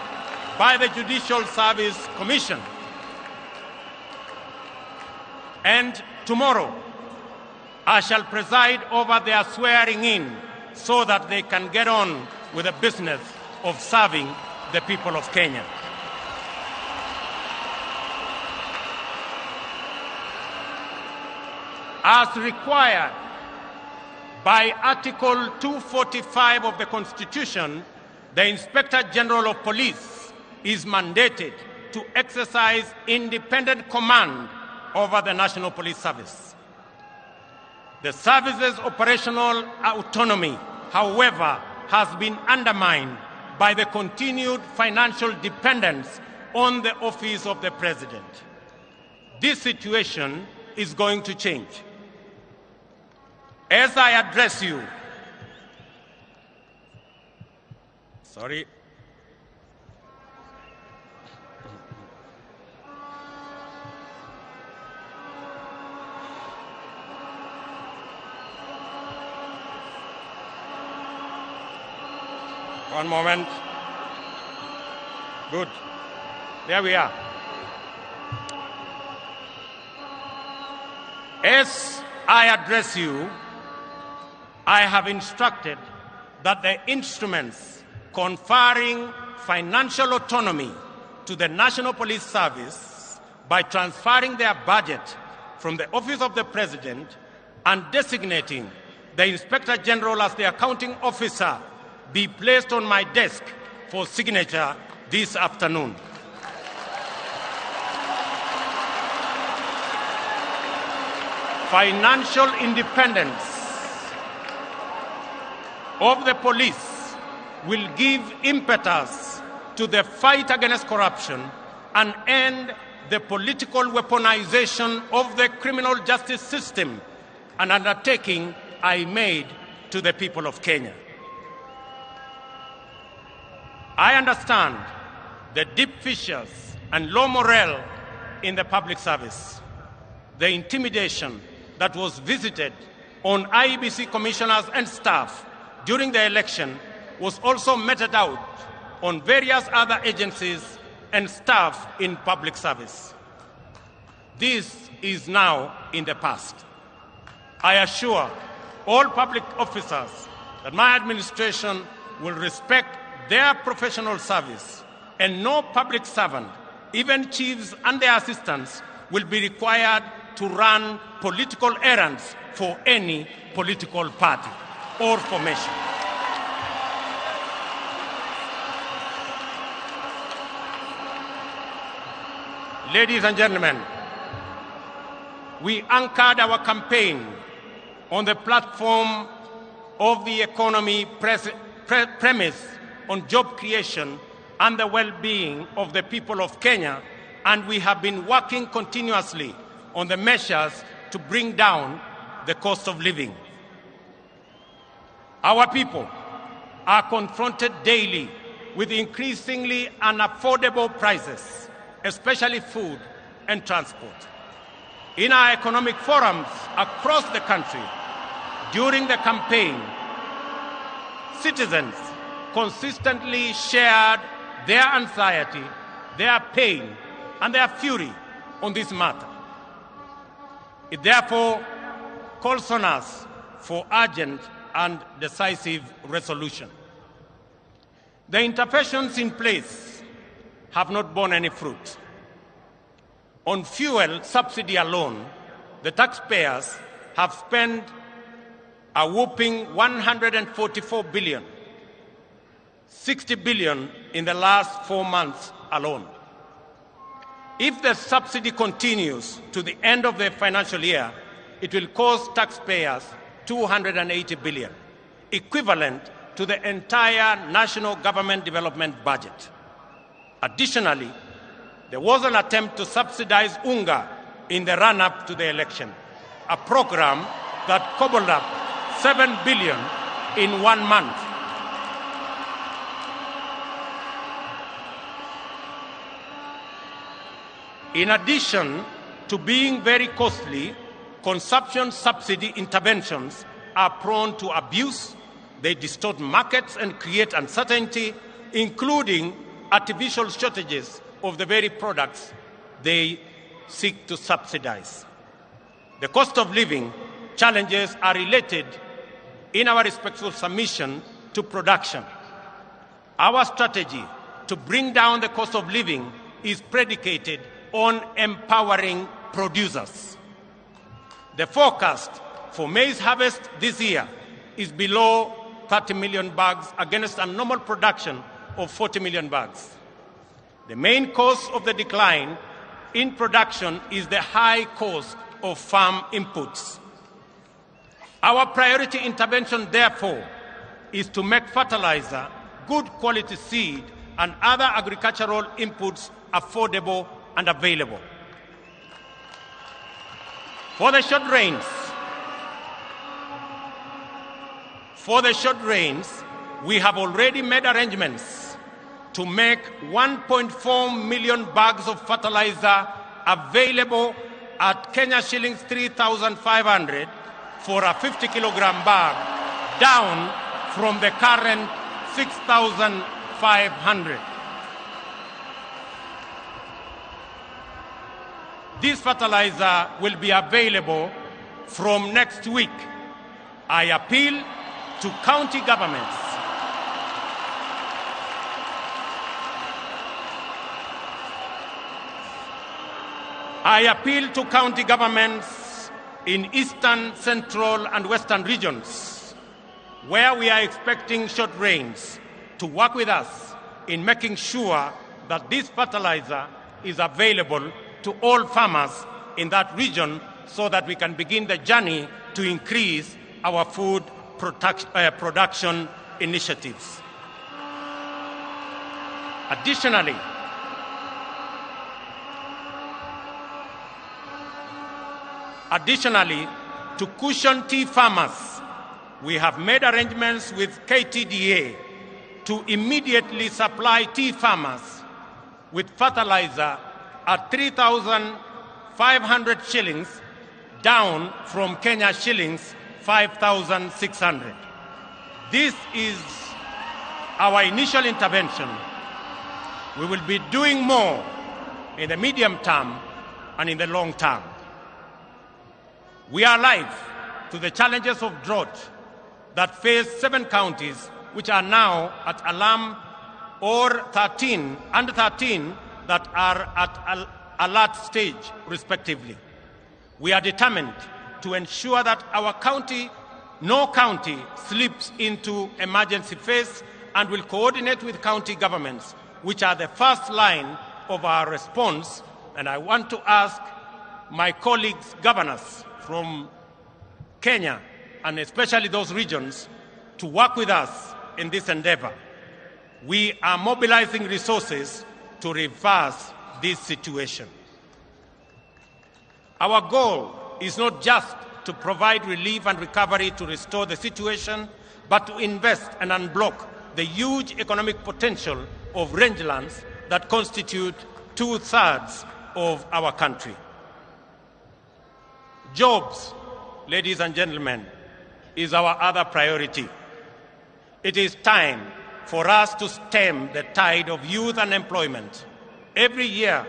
B: by the Judicial Service Commission. And tomorrow, I shall preside over their swearing in so that they can get on with the business of serving the people of Kenya. As required by Article 245 of the Constitution, the Inspector General of Police is mandated to exercise independent command over the National Police Service. The service's operational autonomy, however, has been undermined by the continued financial dependence on the office of the President. This situation is going to change. As I address you, One moment. Good. There we are. As I address you, I have instructed that the instruments conferring financial autonomy to the National Police Service by transferring their budget from the Office of the President and designating the Inspector General as the accounting officer be placed on my desk for signature this afternoon. Financial independence of the police will give impetus to the fight against corruption and end the political weaponization of the criminal justice system, an undertaking I made to the people of Kenya. I understand the deep fissures and low morale in the public service. The intimidation that was visited on IEBC commissioners and staff during the election was also meted out on various other agencies and staff in public service. This is now in the past. I assure all public officers that my administration will respect their professional service, and no public servant, even chiefs and their assistants, will be required to run political errands for any political party or formation. Ladies and gentlemen, we anchored our campaign on the platform of the economy premise on job creation and the well-being of the people of Kenya, and we have been working continuously on the measures to bring down the cost of living. Our people are confronted daily with increasingly unaffordable prices, especially food and transport. In our economic forums across the country, during the campaign, citizens consistently shared their anxiety, their pain, and their fury on this matter. It therefore calls on us for urgent and decisive resolution. The interventions in place have not borne any fruit. On fuel subsidy alone, the taxpayers have spent a whopping 144 billion, 60 billion in the last 4 months alone. If the subsidy continues to the end of the financial year, it will cost taxpayers 280 billion, equivalent to the entire national government development budget. Additionally, there was an attempt to subsidize unga in the run-up to the election, a program that cobbled up 7 billion in 1 month. In addition to being very costly, consumption subsidy interventions are prone to abuse. They distort markets and create uncertainty, including artificial shortages of the very products they seek to subsidize. The cost of living challenges are related in our respectful submission to production. Our strategy to bring down the cost of living is predicated on empowering producers. The forecast for maize harvest this year is below 30 million bags against a normal production of 40 million bags. The main cause of the decline in production is the high cost of farm inputs. Our priority intervention, therefore, is to make fertilizer, good quality seed, and other agricultural inputs affordable and available. For the short rains, we have already made arrangements to make 1.4 million bags of fertilizer available at Kenya shillings 3,500 for a 50-kilogram bag, down from the current 6,500. This fertilizer will be available from next week. I appeal to county governments in eastern, central, and western regions, where we are expecting short rains, to work with us in making sure that this fertilizer is available to all farmers in that region so that we can begin the journey to increase our food production initiatives. Additionally, to cushion tea farmers, we have made arrangements with KTDA to immediately supply tea farmers with fertilizer at 3,500 shillings, down from Kenya shillings 5,600. This is our initial intervention. We will be doing more in the medium term and in the long term. We are alive to the challenges of drought that face 7 counties, which are now at alarm, or under 13 that are at alert stage, respectively. We are determined to ensure that no county slips into emergency phase, and will coordinate with county governments, which are the first line of our response. And I want to ask my colleagues, governors from Kenya, and especially those regions, to work with us in this endeavor. We are mobilizing resources to reverse this situation. Our goal is not just to provide relief and recovery to restore the situation, but to invest and unblock the huge economic potential of rangelands that constitute 2/3 of our country. Jobs, ladies and gentlemen, is our other priority. It is time for us to stem the tide of youth unemployment. Every year,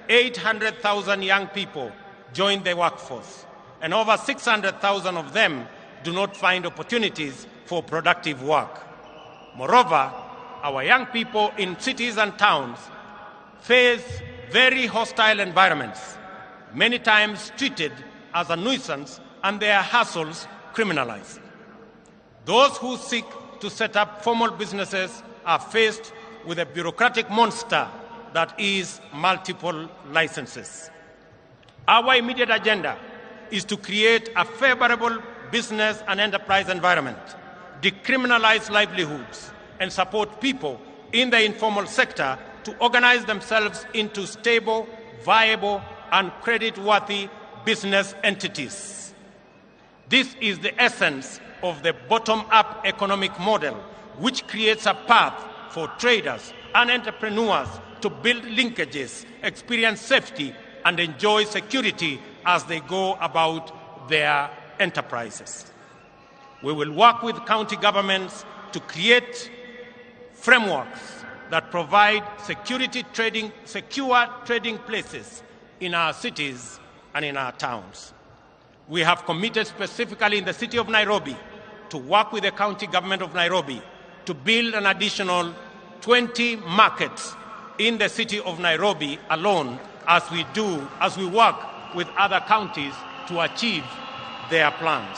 B: 800,000 young people join the workforce, and over 600,000 of them do not find opportunities for productive work. Moreover, our young people in cities and towns face very hostile environments, many times treated as a nuisance and their hassles criminalized. Those who seek to set up formal businesses are faced with a bureaucratic monster that is multiple licenses. Our immediate agenda is to create a favorable business and enterprise environment, decriminalize livelihoods, and support people in the informal sector to organize themselves into stable, viable, and credit-worthy business entities. This is the essence of the bottom-up economic model, which creates a path for traders and entrepreneurs to build linkages, experience safety, and enjoy security as they go about their enterprises. We will work with county governments to create frameworks that provide secure trading places in our cities and in our towns. We have committed specifically in the city of Nairobi to work with the county government of Nairobi to build an additional 20 markets in the city of Nairobi alone as we work with other counties to achieve their plans.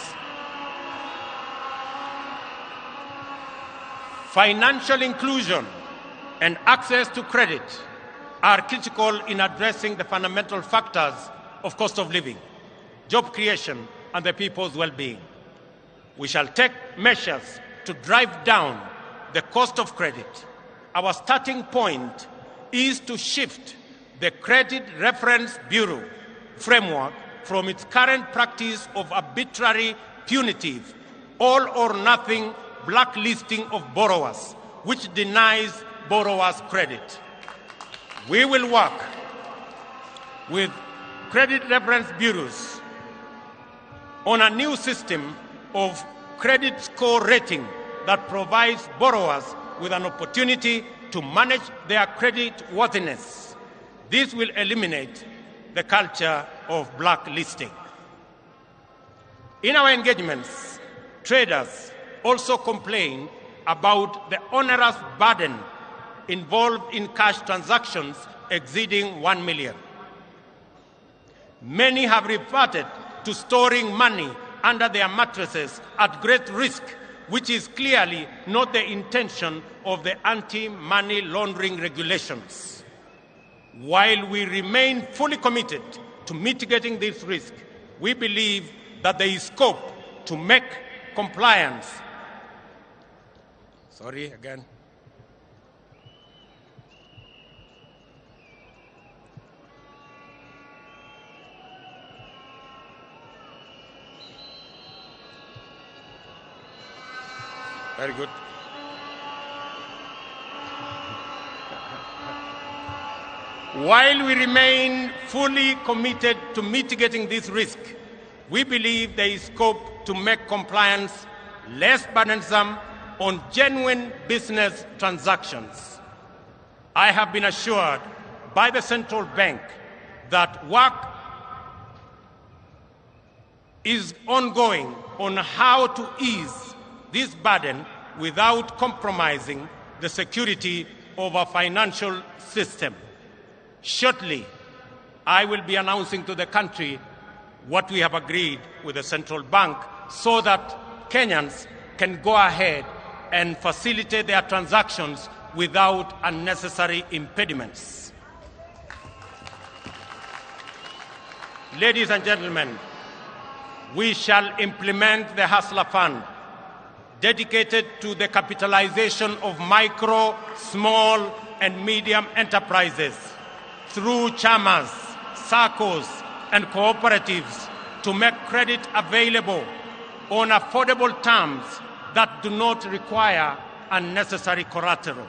B: Financial inclusion and access to credit are critical in addressing the fundamental factors of cost of living, job creation, and the people's well-being. We shall take measures to drive down the cost of credit. Our starting point is to shift the Credit Reference Bureau framework from its current practice of arbitrary, punitive, all-or-nothing blacklisting of borrowers, which denies borrowers credit. We will work with credit reference bureaus on a new system of credit score rating that provides borrowers with an opportunity to manage their credit worthiness. This will eliminate the culture of blacklisting. In our engagements, traders also complain about the onerous burden involved in cash transactions exceeding 1 million. Many have reverted to storing money under their mattresses at great risk, which is clearly not the intention of the anti-money laundering regulations. While we remain fully committed to mitigating this risk, we believe that there is scope to make compliance. Very good. While we remain fully committed to mitigating this risk, we believe there is scope to make compliance less burdensome on genuine business transactions. I have been assured by the central bank that work is ongoing on how to ease this burden without compromising the security of our financial system. Shortly, I will be announcing to the country what we have agreed with the central bank so that Kenyans can go ahead and facilitate their transactions without unnecessary impediments. Ladies and gentlemen, we shall implement the Hustler Fund, dedicated to the capitalization of micro, small, and medium enterprises through chamas, SACCOs, and cooperatives to make credit available on affordable terms that do not require unnecessary collateral.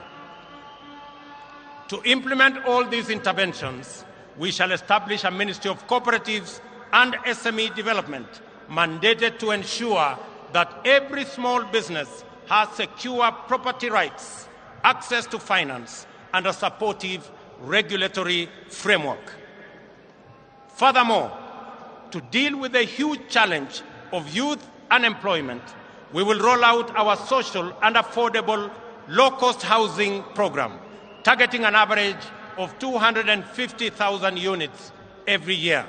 B: To implement all these interventions, we shall establish a Ministry of Cooperatives and SME Development mandated to ensure that every small business has secure property rights, access to finance, and a supportive regulatory framework. Furthermore, to deal with the huge challenge of youth unemployment, we will roll out our social and affordable low-cost housing program, targeting an average of 250,000 units every year.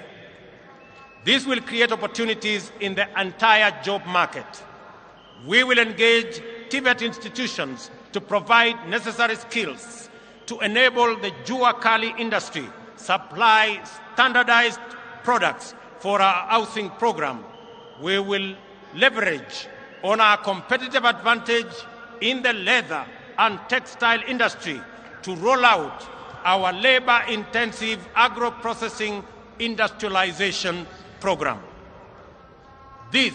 B: This will create opportunities in the entire job market. We will engage TVET institutions to provide necessary skills to enable the Jua Kali industry supply standardized products for our housing program. We will leverage on our competitive advantage in the leather and textile industry to roll out our labor-intensive agro-processing industrialization program. This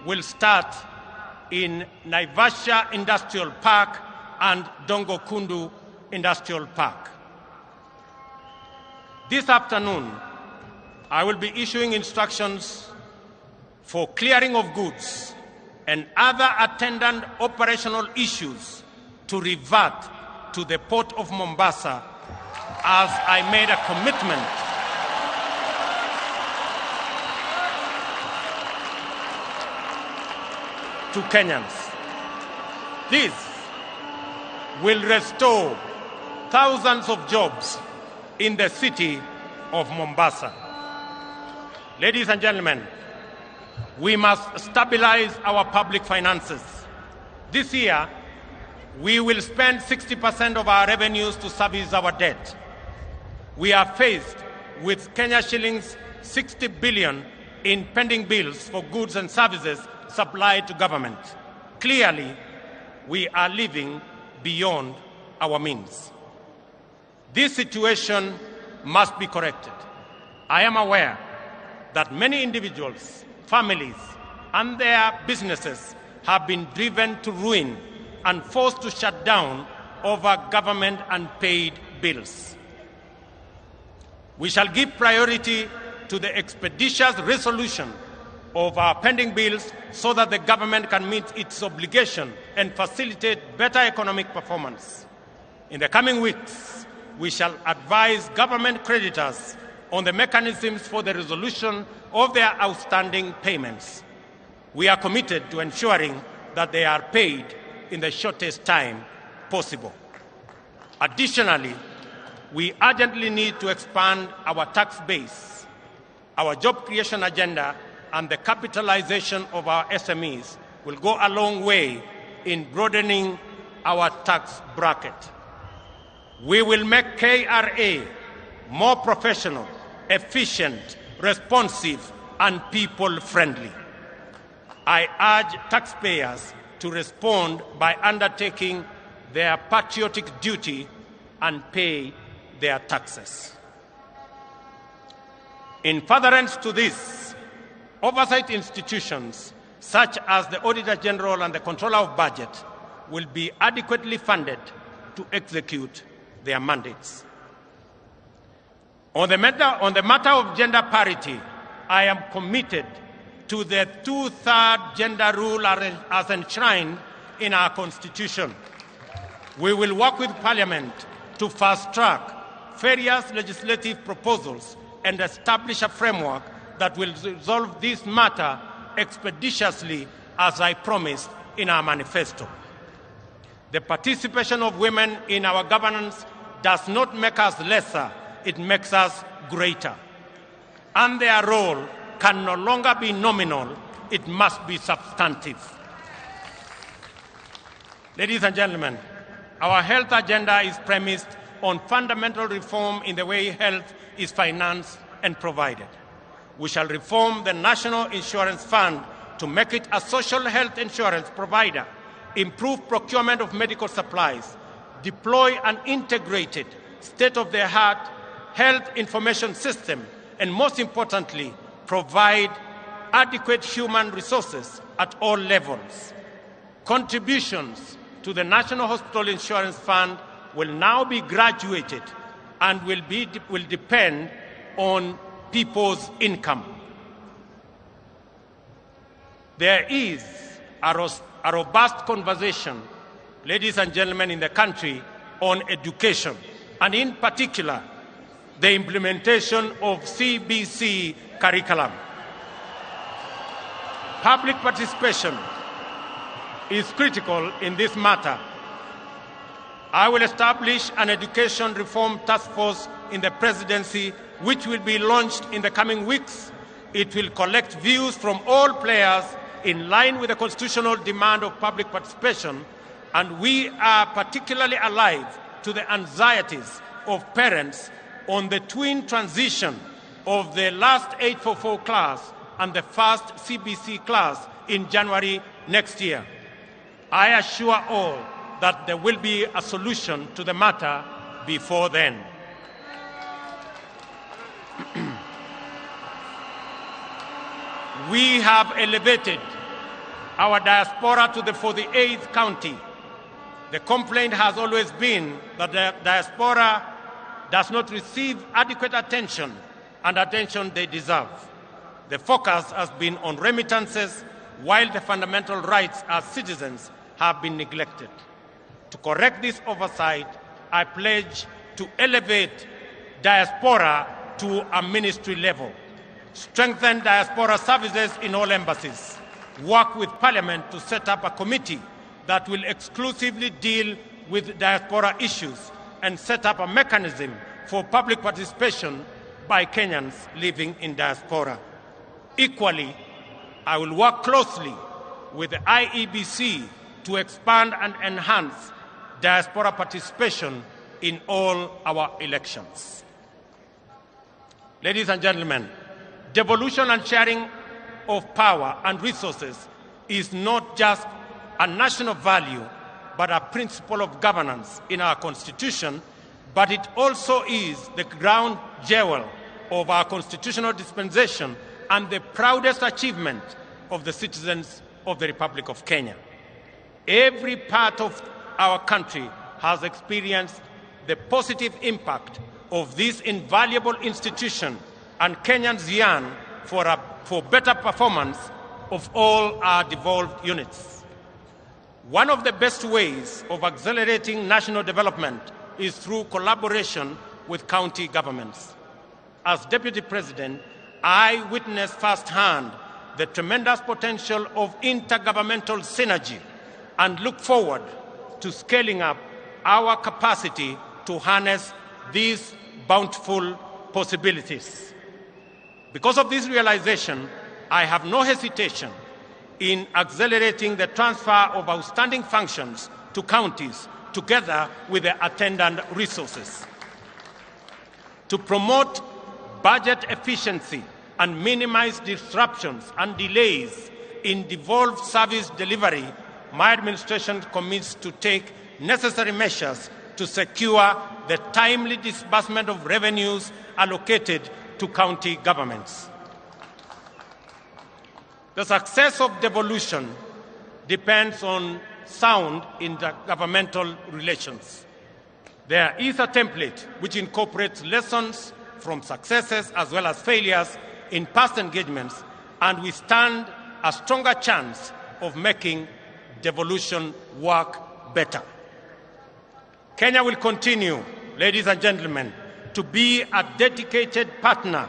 B: will start in Naivasha Industrial Park and Dongokundu Industrial Park. This afternoon, I will be issuing instructions for clearing of goods and other attendant operational issues to revert to the Port of Mombasa, as I made a commitment to Kenyans. This will restore thousands of jobs in the city of Mombasa. Ladies and gentlemen, we must stabilize our public finances. This year, we will spend 60% of our revenues to service our debt. We are faced with Kenya shillings 60 billion in pending bills for goods and services supplied to government. Clearly, we are living beyond our means. This situation must be corrected. I am aware that many individuals, families, and their businesses have been driven to ruin and forced to shut down over government unpaid bills. We shall give priority to the expeditious resolution of our pending bills so that the government can meet its obligation and facilitate better economic performance. In the coming weeks, we shall advise government creditors on the mechanisms for the resolution of their outstanding payments. We are committed to ensuring that they are paid in the shortest time possible. Additionally, we urgently need to expand our tax base. Our job creation agenda and the capitalization of our SMEs will go a long way in broadening our tax bracket. We will make KRA more professional, efficient, responsive, and people-friendly. I urge taxpayers to respond by undertaking their patriotic duty and pay their taxes. In furtherance to this, oversight institutions such as the Auditor General and the Controller of Budget will be adequately funded to execute their mandates. On the matter of gender parity, I am committed to the two-thirds gender rule as enshrined in our Constitution. We will work with Parliament to fast-track various legislative proposals and establish a framework that will resolve this matter expeditiously, as I promised in our manifesto. The participation of women in our governance does not make us lesser, it makes us greater. And their role can no longer be nominal, it must be substantive. Ladies and gentlemen, our health agenda is premised on fundamental reform in the way health is financed and provided. We shall reform the National Insurance Fund to make it a social health insurance provider, improve procurement of medical supplies, deploy an integrated, state-of-the-art health information system, and most importantly, provide adequate human resources at all levels. Contributions to the National Hospital Insurance Fund will now be graduated and will depend on people's income. There is a robust conversation, ladies and gentlemen, in the country on education, and in particular, the implementation of CBC curriculum. Public participation is critical in this matter. I will establish an education reform task force in the presidency, which will be launched in the coming weeks. It will collect views from all players in line with the constitutional demand of public participation, and we are particularly alive to the anxieties of parents on the twin transition of the last 844 class and the first CBC class in January next year. I assure all that there will be a solution to the matter before then. We have elevated our diaspora to the 48th county. The complaint has always been that the diaspora does not receive adequate attention and attention they deserve. The focus has been on remittances, while the fundamental rights as citizens have been neglected. To correct this oversight, I pledge to elevate diaspora to a ministry level, strengthen diaspora services in all embassies, work with Parliament to set up a committee that will exclusively deal with diaspora issues, and set up a mechanism for public participation by Kenyans living in diaspora. Equally, I will work closely with the IEBC to expand and enhance diaspora participation in all our elections. Ladies and gentlemen, devolution and sharing of power and resources is not just a national value, but a principle of governance in our Constitution, but it also is the ground jewel of our constitutional dispensation and the proudest achievement of the citizens of the Republic of Kenya. Every part of our country has experienced the positive impact of this invaluable institution, and Kenyans yearn for better performance of all our devolved units. One of the best ways of accelerating national development is through collaboration with county governments. As Deputy President, I witnessed firsthand the tremendous potential of intergovernmental synergy and look forward to scaling up our capacity to harness these bountiful possibilities. Because of this realization, I have no hesitation in accelerating the transfer of outstanding functions to counties together with the attendant resources. To promote budget efficiency and minimize disruptions and delays in devolved service delivery, my administration commits to take necessary measures to secure the timely disbursement of revenues allocated to county governments. The success of devolution depends on sound intergovernmental relations. There is a template which incorporates lessons from successes as well as failures in past engagements, and we stand a stronger chance of making devolution work better. Kenya will continue, ladies and gentlemen, to be a dedicated partner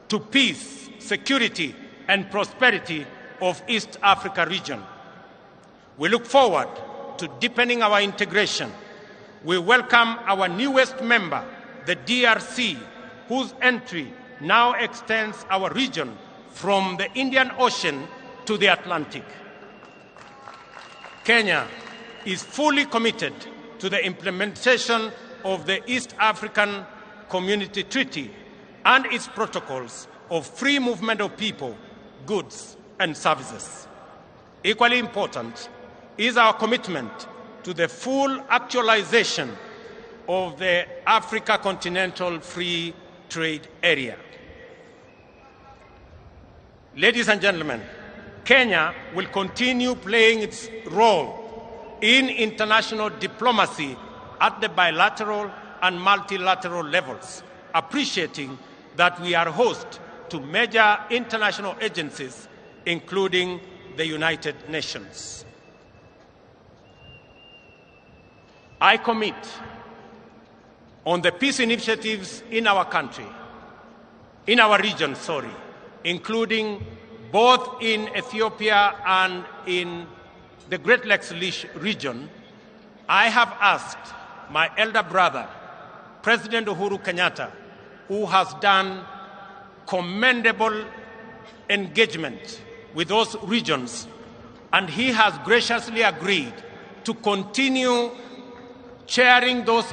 B: to peace, security, and prosperity of East Africa region. We look forward to deepening our integration. We welcome our newest member, the DRC, whose entry now extends our region from the Indian Ocean to the Atlantic. Kenya is fully committed to the implementation of the East African Community Treaty and its protocols of free movement of people, goods, and services. Equally important is our commitment to the full actualization of the Africa Continental Free Trade Area. Ladies and gentlemen, Kenya will continue playing its role in international diplomacy at the bilateral and multilateral levels, appreciating that we are host to major international agencies, including the United Nations. I commit on the peace initiatives in our country, in our region, including both in Ethiopia and in the Great Lakes region, I have asked my elder brother, President Uhuru Kenyatta, who has done commendable engagement with those regions, and he has graciously agreed to continue chairing those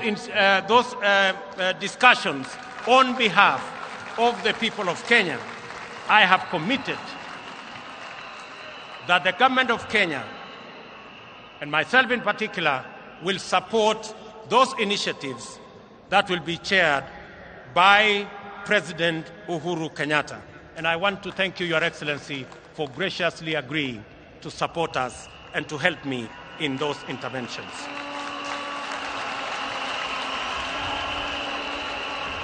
B: discussions on behalf of the people of Kenya. I have committed that the government of Kenya, and myself in particular, will support those initiatives that will be chaired by President Uhuru Kenyatta. And I want to thank you, Your Excellency, for graciously agreeing to support us and to help me in those interventions.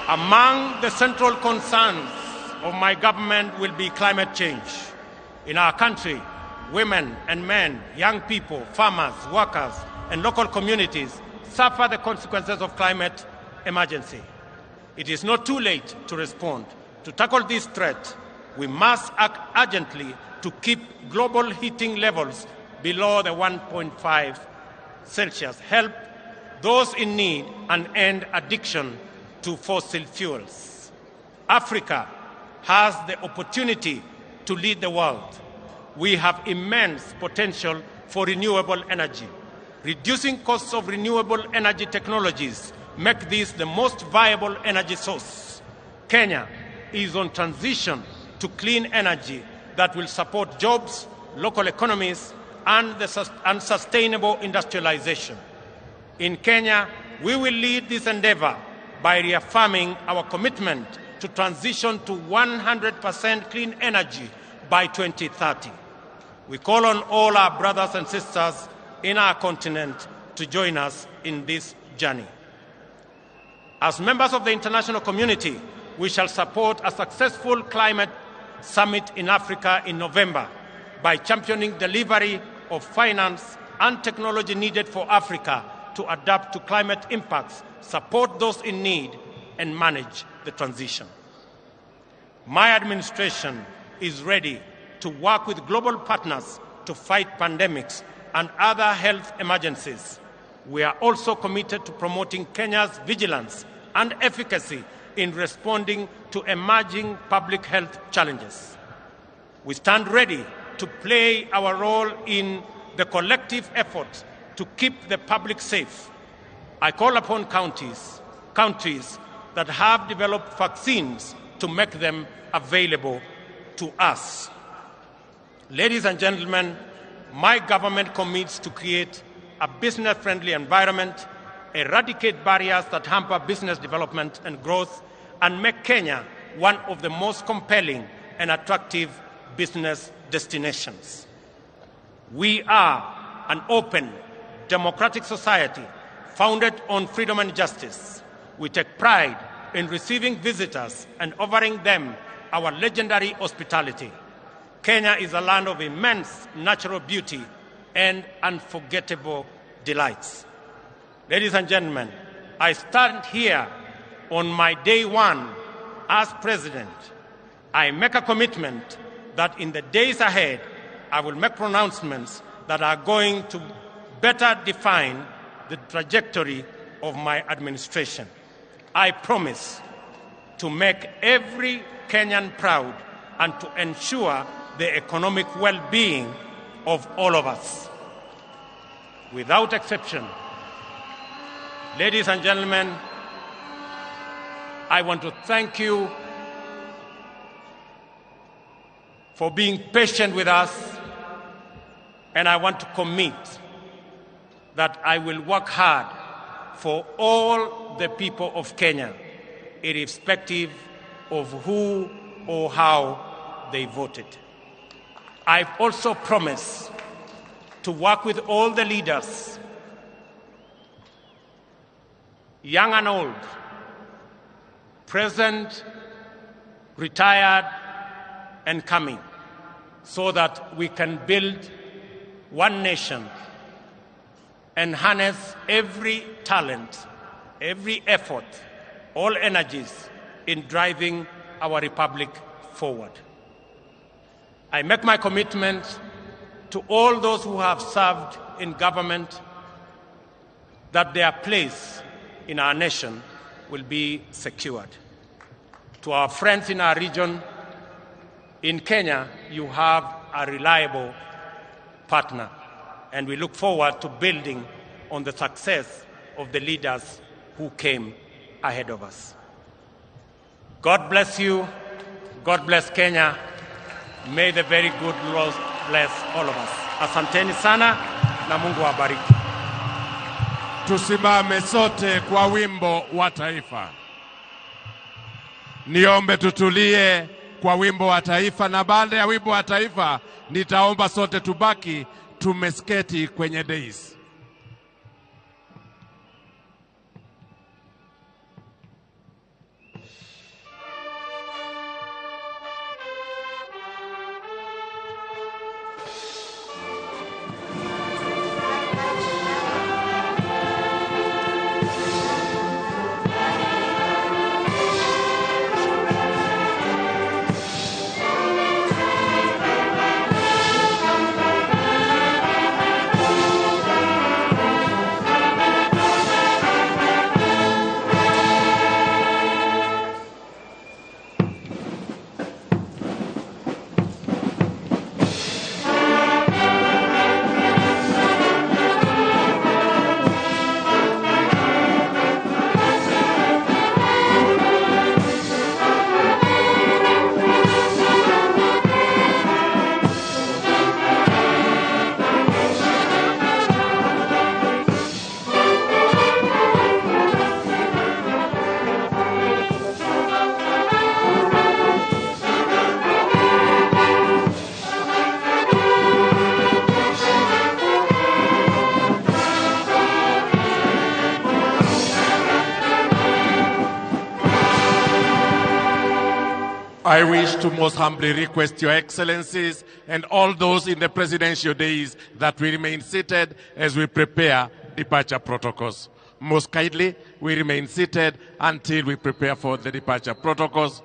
B: Among the central concerns of my government will be climate change. In our country, women and men, young people, farmers, workers, and local communities suffer the consequences of climate emergency. It is not too late to respond. To tackle this threat, we must act urgently to keep global heating levels below the 1.5 Celsius, help those in need, and end addiction to fossil fuels. Africa has the opportunity to lead the world. We have immense potential for renewable energy. Reducing costs of renewable energy technologies make this the most viable energy source. Kenya is on transition to clean energy that will support jobs, local economies, and sustainable industrialization. In Kenya, we will lead this endeavor by reaffirming our commitment to transition to 100% clean energy by 2030. We call on all our brothers and sisters in our continent to join us in this journey. As members of the international community, we shall support a successful climate summit in Africa in November by championing delivery of finance and technology needed for Africa to adapt to climate impacts, support those in need, and manage the transition. My administration is ready to work with global partners to fight pandemics and other health emergencies. We are also committed to promoting Kenya's vigilance and efficacy in responding to emerging public health challenges. We stand ready to play our role in the collective effort to keep the public safe. I call upon countries that have developed vaccines to make them available to us. Ladies and gentlemen, my government commits to create a business-friendly environment, eradicate barriers that hamper business development and growth, and make Kenya one of the most compelling and attractive business destinations. We are an open, democratic society founded on freedom and justice. We take pride in receiving visitors and offering them our legendary hospitality. Kenya is a land of immense natural beauty and unforgettable delights. Ladies and gentlemen, I stand here on my day one as president. I make a commitment that in the days ahead, I will make pronouncements that are going to better define the trajectory of my administration. I promise to make every Kenyan proud and to ensure the economic well-being of all of us. Without exception, ladies and gentlemen, I want to thank you for being patient with us, and I want to commit that I will work hard for all the people of Kenya, irrespective of who or how they voted. I've also promised to work with all the leaders, young and old, present, retired, and coming, so that we can build one nation and harness every talent, every effort, all energies in driving our republic forward. I make my commitment to all those who have served in government that their place in our nation will be secured. To our friends in our region, in Kenya, you have a reliable partner, and we look forward to building on the success of the leaders who came ahead of us. God bless you. God bless Kenya. May the very good Lord bless all of us. Asanteni sana na Mungu awabariki.
F: Tusimame sote kwa wimbo wa taifa. Niombe tutulie kwa wimbo wa taifa, na baada ya wimbo wa taifa nitaomba sote tubaki tumesketi kwenye dais. I wish to most humbly request Your Excellencies and all those in the presidential days that we remain seated as we prepare departure protocols. Most kindly, we remain seated until we prepare for the departure protocols.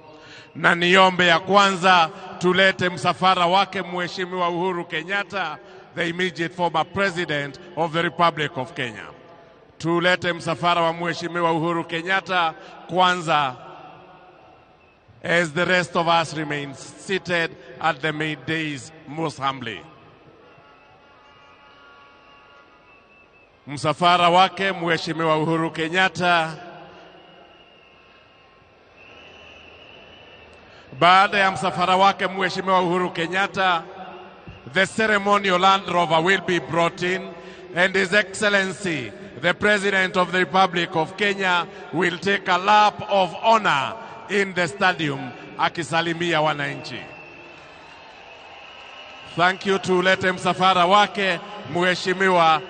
F: Na niombe ya kwanza tulete msafara wake Mheshimiwa Uhuru Kenyatta, the immediate former president of the Republic of Kenya. Tulete msafara wa Mheshimiwa Uhuru Kenyatta kwanza, as the rest of us remain seated at the main dais most humbly. Msafara wake Mheshimiwa Uhuru Kenyatta. Baada ya msafara wake Mheshimiwa Uhuru Kenyatta, the ceremonial Land Rover will be brought in, and His Excellency, the President of the Republic of Kenya, will take a lap of honor in the stadium akisalimia wananchi. Thank you. Tulete msafara wake Mheshimiwa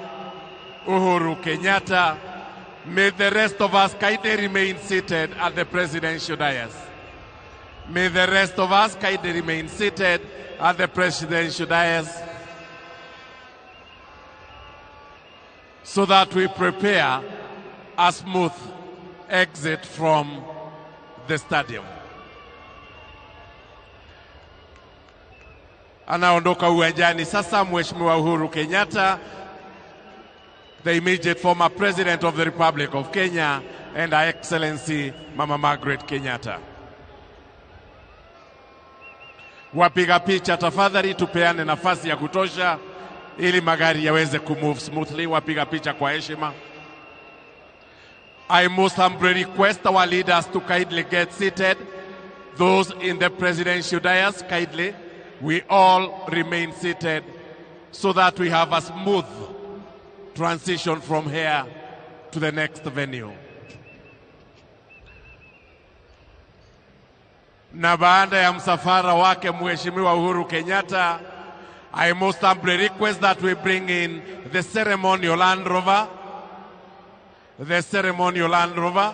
F: Uhuru Kenyatta. May the rest of us kindly remain seated at the presidential dais. May the rest of us kindly remain seated at the presidential dais so that we prepare a smooth exit from the stadium. Anaondoka uwanjani sasa Mheshimiwa Uhuru Kenyatta, the immediate former president of the Republic of Kenya, and Her Excellency Mama Margaret Kenyatta. Wapiga picha tafadhali tupeane nafasi ya kutosha ili magari yaweze kumove smoothly. Wapiga picha kwa heshima. I most humbly request our leaders to kindly get seated. Those in the presidential dais, kindly, we all remain seated so that we have a smooth transition from here to the next venue. Na baada ya msafara wake Mheshimiwa Uhuru Kenyatta, I most humbly request that we bring in the ceremonial Land Rover. The ceremonial Land Rover.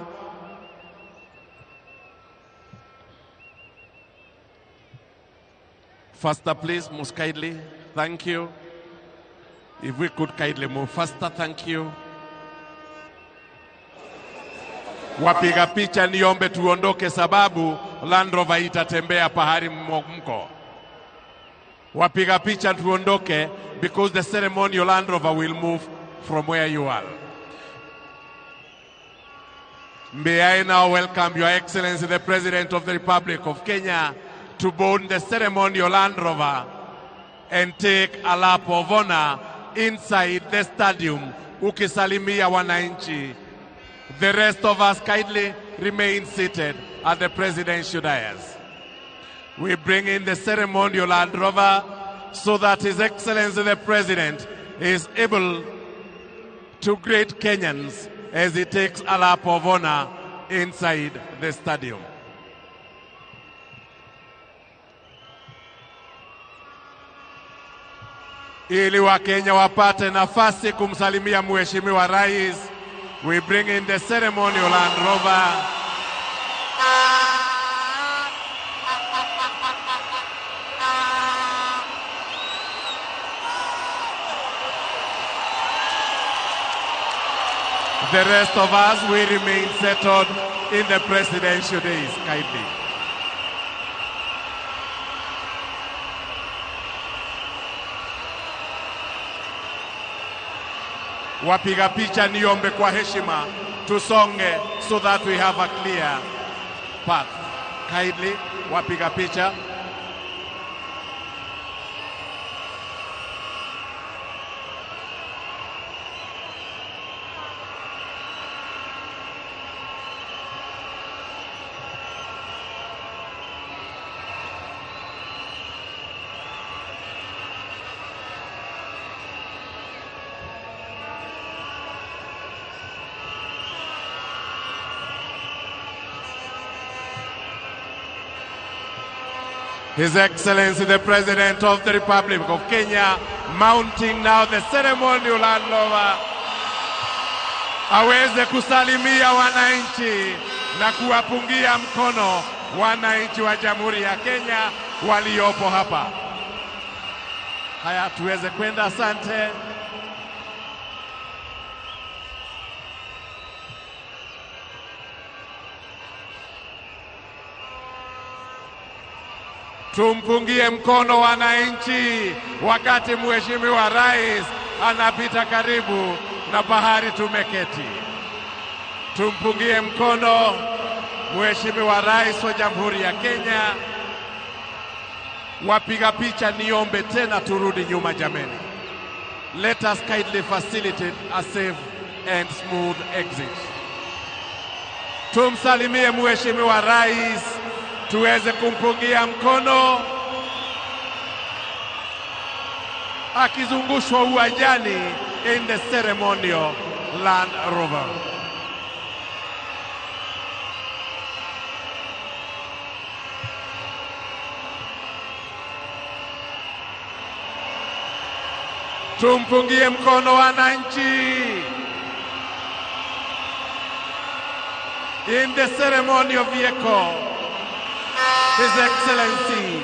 F: Faster, please, most kindly. Thank you. If we could kindly move faster, thank you. Wapiga picha niombe tuondoke sababu Land Rover itatembea pahali mko. Wapiga picha tuondoke, because the ceremonial Land Rover will move from where you are. May I now welcome Your Excellency, the President of the Republic of Kenya, to board the ceremonial Land Rover and take a lap of honor inside the stadium, ukisalimia wananchi. The rest of us kindly remain seated at the presidential dais. We bring in the ceremonial Land Rover so that His Excellency the President is able to greet Kenyans as he takes a lap of honor inside the stadium. Ili Wakenya wapate nafasi kumsalimia Mheshimiwa Rais, we bring in the ceremonial Land Rover. The rest of us, we remain settled in the presidential days, kindly. Wapiga picha niombe kwa heshima, tusonge so that we have a clear path. Kindly, wapiga picha. His Excellency the President of the Republic of Kenya, mounting now the ceremonial Land Rover, aweze kusalimia wananchi na kuwapungia mkono wananchi wa Jamhuri ya Kenya waliopo hapa. Haya, tuweze kwenda, asante. Tumpungie mkono wananchi wakati Mheshimiwa Rais anapita karibu na bahari tumeketi. Tumpungie mkono Mheshimiwa Rais wa Jamhuri ya Kenya. Wapiga picha niombe tena turudi nyuma jameni. Let us kindly facilitate a safe and smooth exit. Tumsalimie Mheshimiwa Rais, tuweze kumpungia mkono akizungushwa uwanjani in the ceremonial Land Rover. Tumpungie mkono wananchi in the ceremonial vehicle. His Excellency,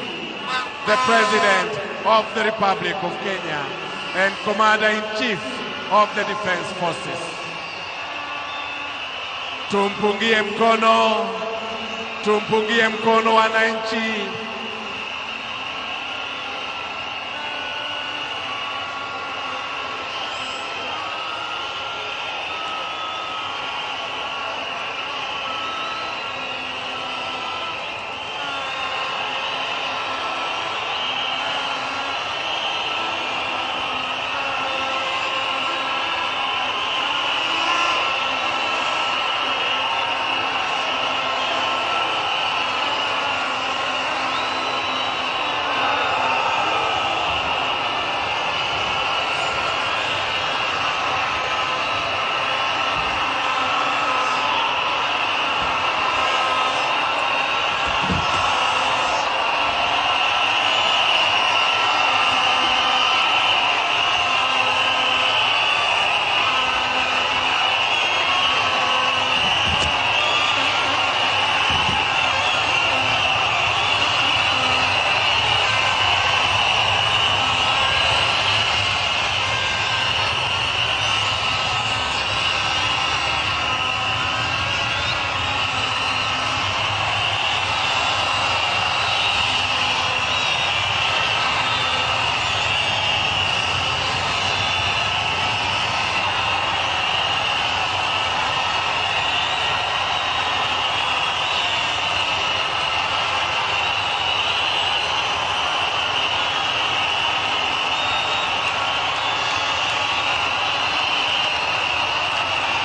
F: the President of the Republic of Kenya and Commander-in-Chief of the Defense Forces. Tumpungie mkono wananchi.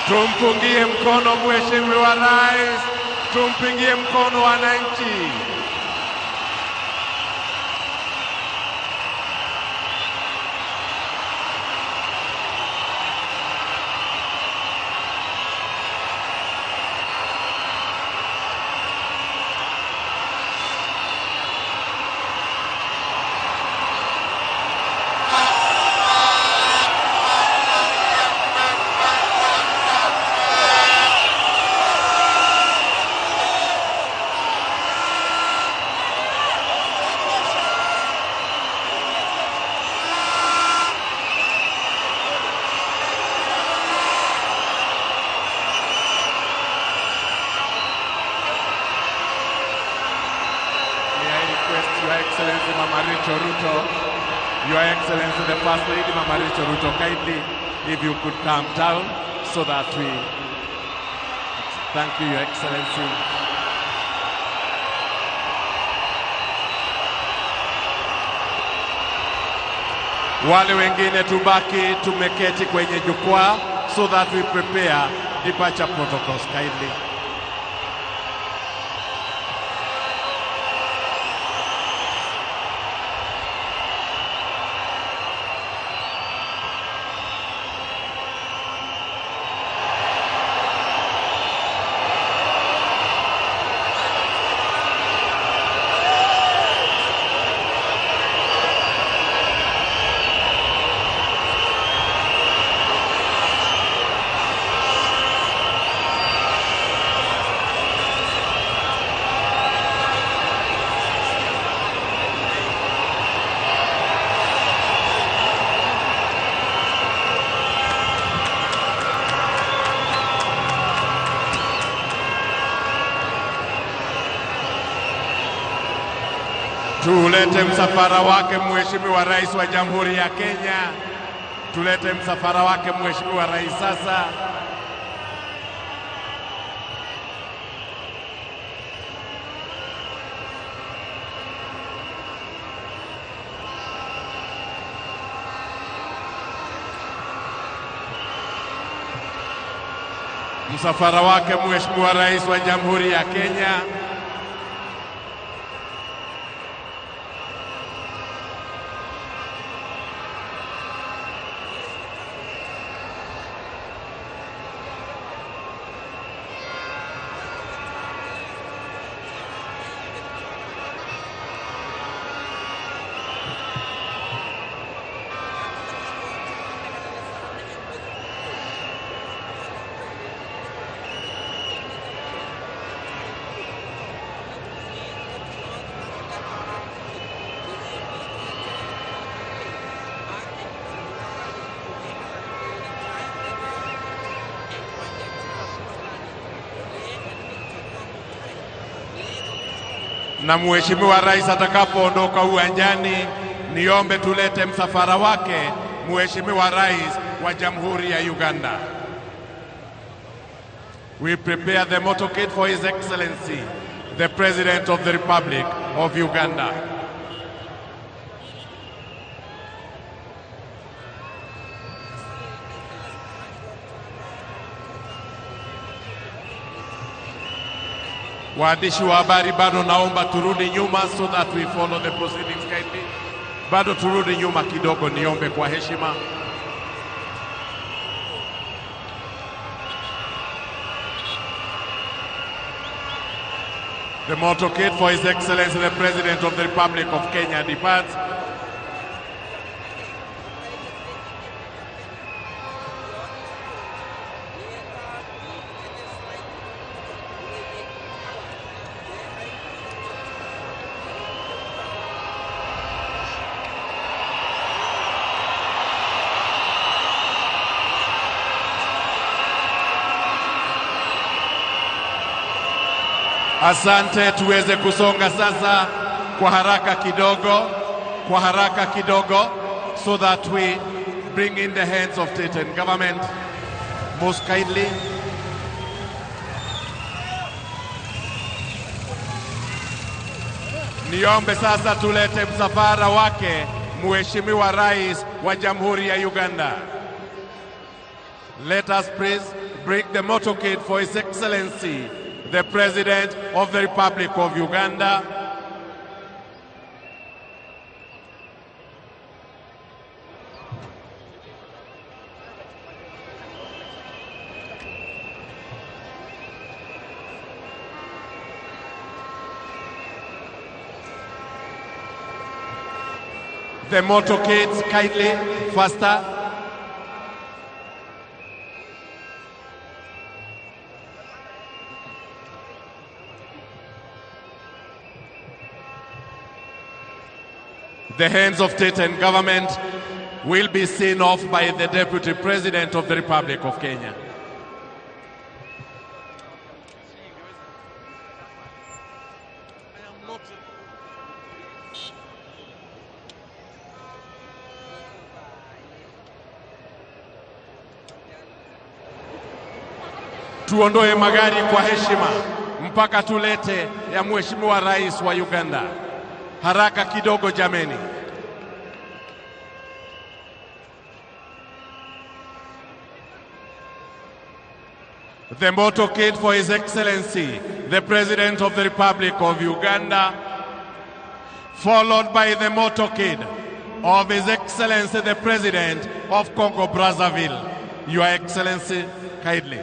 F: Tumpungie mkono Mheshimiwa Rais, tumpungie mkono wananchi. Your Excellency Mama Ruto, Your Excellency the First Lady Mama Ruto, kindly if you could calm down so that we thank you, Your Excellency. Wale wengine tubaki tumeketi kwenye jukwaa so that we prepare departure protocols kindly. Tulete msafara wake Mheshimiwa Rais wa Jamhuri ya Kenya. Tulete msafara wake Mheshimiwa Rais sasa. Msafara wake Mheshimiwa Rais wa Jamhuri ya Kenya. Na Mheshimiwa Rais atakapoondoka uwanjani, niombe tulete msafara wake Mheshimiwa Rais wa Jamhuri ya Uganda. We prepare the motorcade for His Excellency, the President of the Republic of Uganda. Waandishi wa habari bado naomba turudi nyuma so that we follow the proceedings kindly. Bado turudi nyuma kidogo niombe kwa heshima. The motorcade for His Excellency the President of the Republic of Kenya departs. Asante, tuweze kusonga sasa kwa haraka kidogo so that we bring in the hands of state and government most kindly. Niombe sasa tulete msafara wake Mheshimiwa Rais wa Jamhuri ya Uganda. Let us please bring the motorcade for His Excellency, the President of the Republic of Uganda. The motorcades, kindly, faster. The hands of state and government will be seen off by the Deputy President of the Republic of Kenya. Tuondoe magari kwa heshima mpaka tulete ya Mheshimiwa Rais wa Uganda. Haraka kidogo jameni. The motorcade for His Excellency, the President of the Republic of Uganda, followed by the motorcade of His Excellency, the President of Congo Brazzaville. Your Excellency, kindly.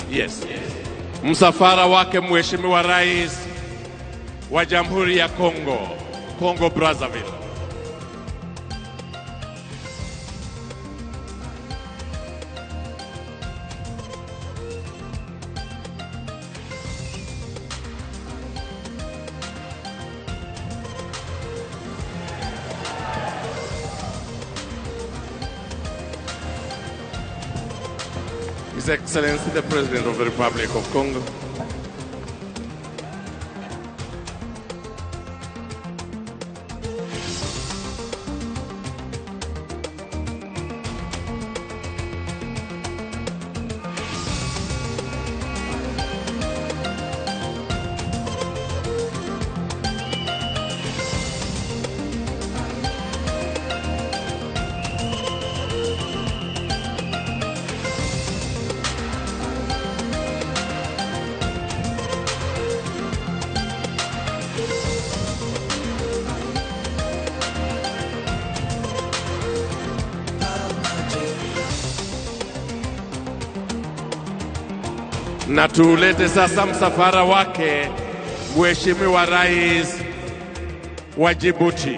F: Yes. Msafara wake Mheshimiwa Rais wa Jamhuri ya Congo Brazzaville. His Excellency, the President of the Republic of Congo. Na tulete sasa msafara wake Mheshimiwa Rais wa Djibouti.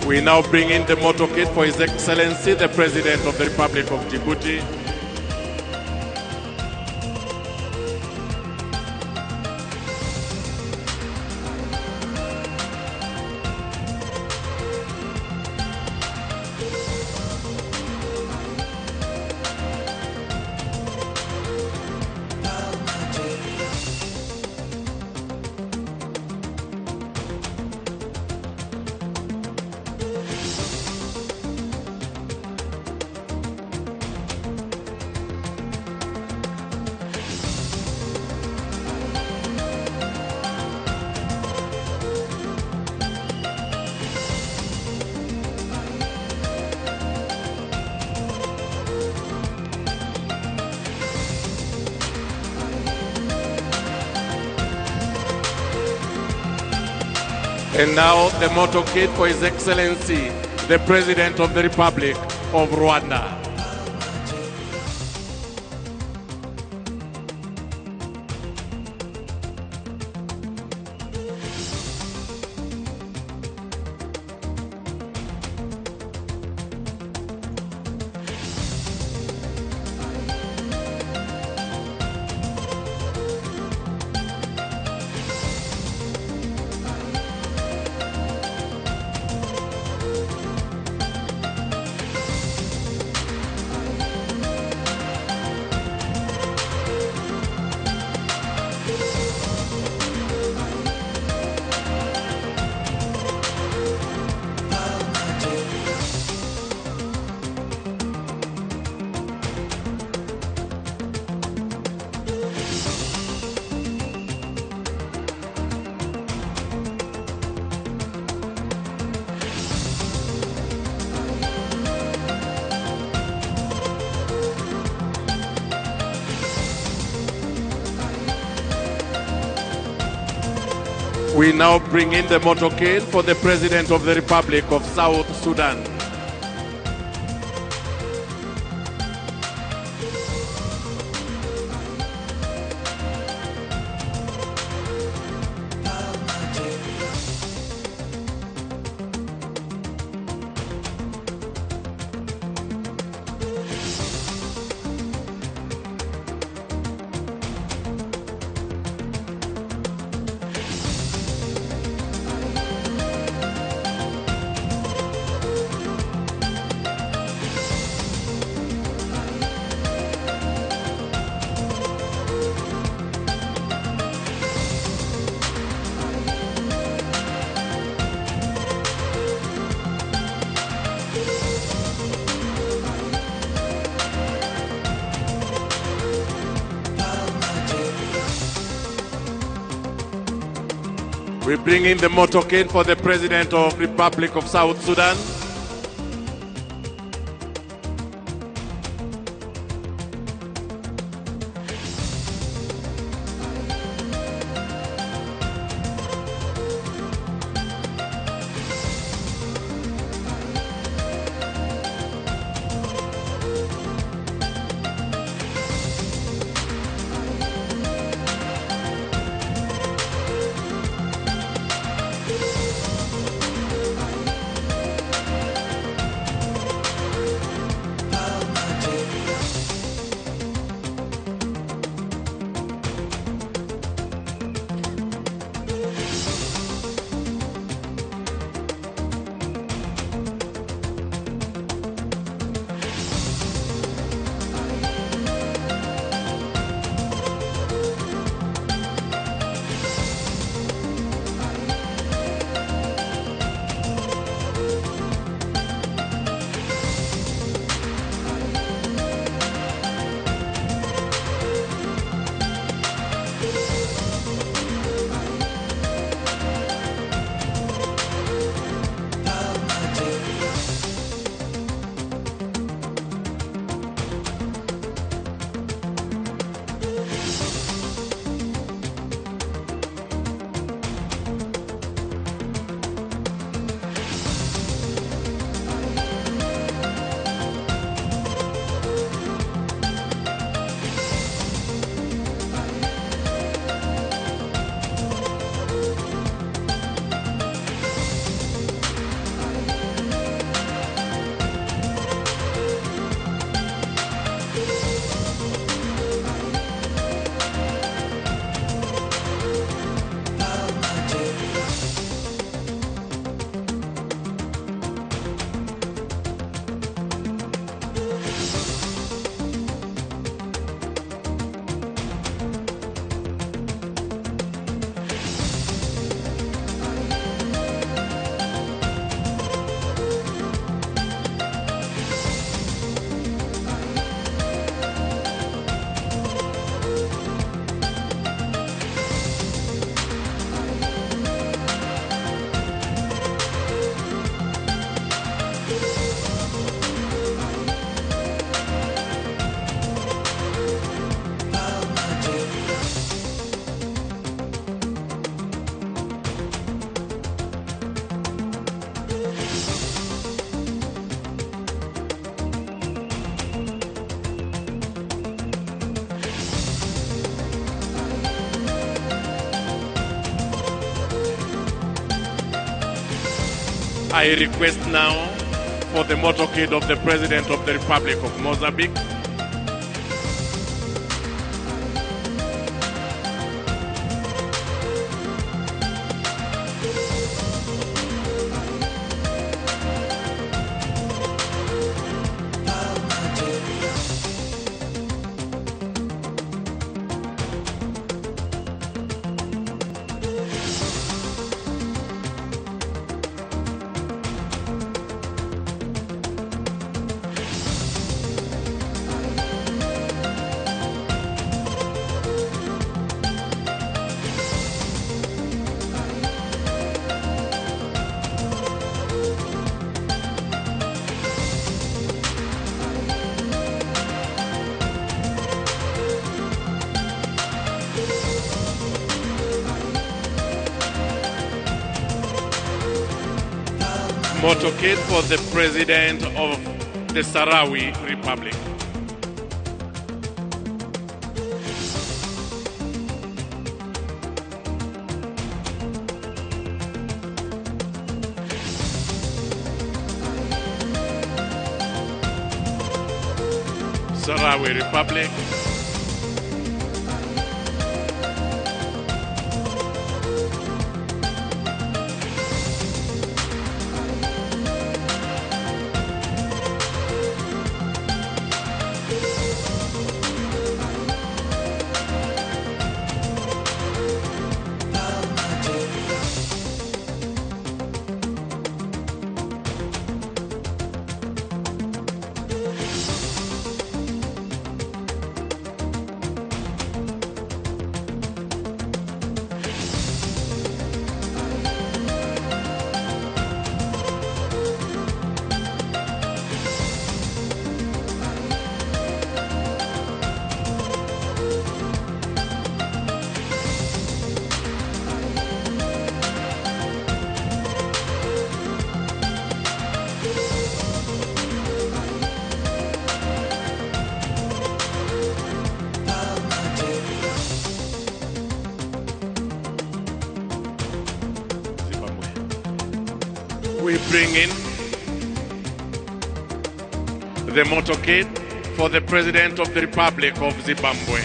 F: We now bring in the motorcade for His Excellency, the President of the Republic of Djibouti. And now the motorcade for His Excellency, the President of the Republic of Rwanda. We now bring in the motorcade for the President of the Republic of South Sudan. We bring in the motorcade for the President of the Republic of South Sudan. I request now for the motorcade of the President of the Republic of Mozambique. Motorcade for the President of the Sahrawi Republic. Sahrawi Republic. We bring in the motorcade for the President of the Republic of Zimbabwe.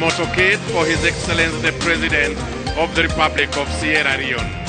F: Motorcade for His Excellency the President of the Republic of Sierra Leone.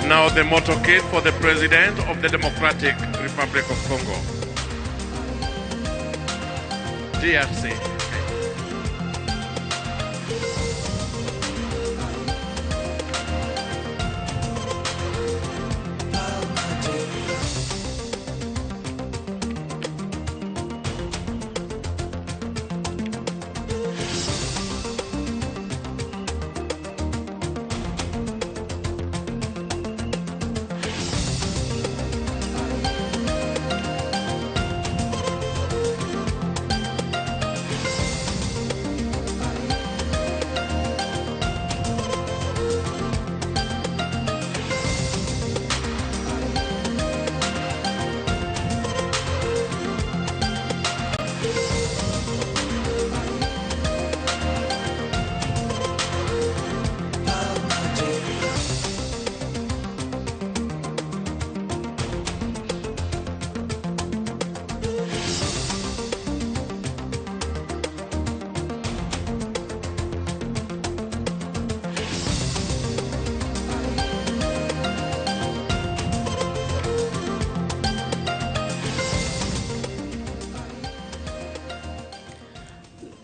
F: Now the motorcade for the President of the Democratic Republic of Congo. DRC.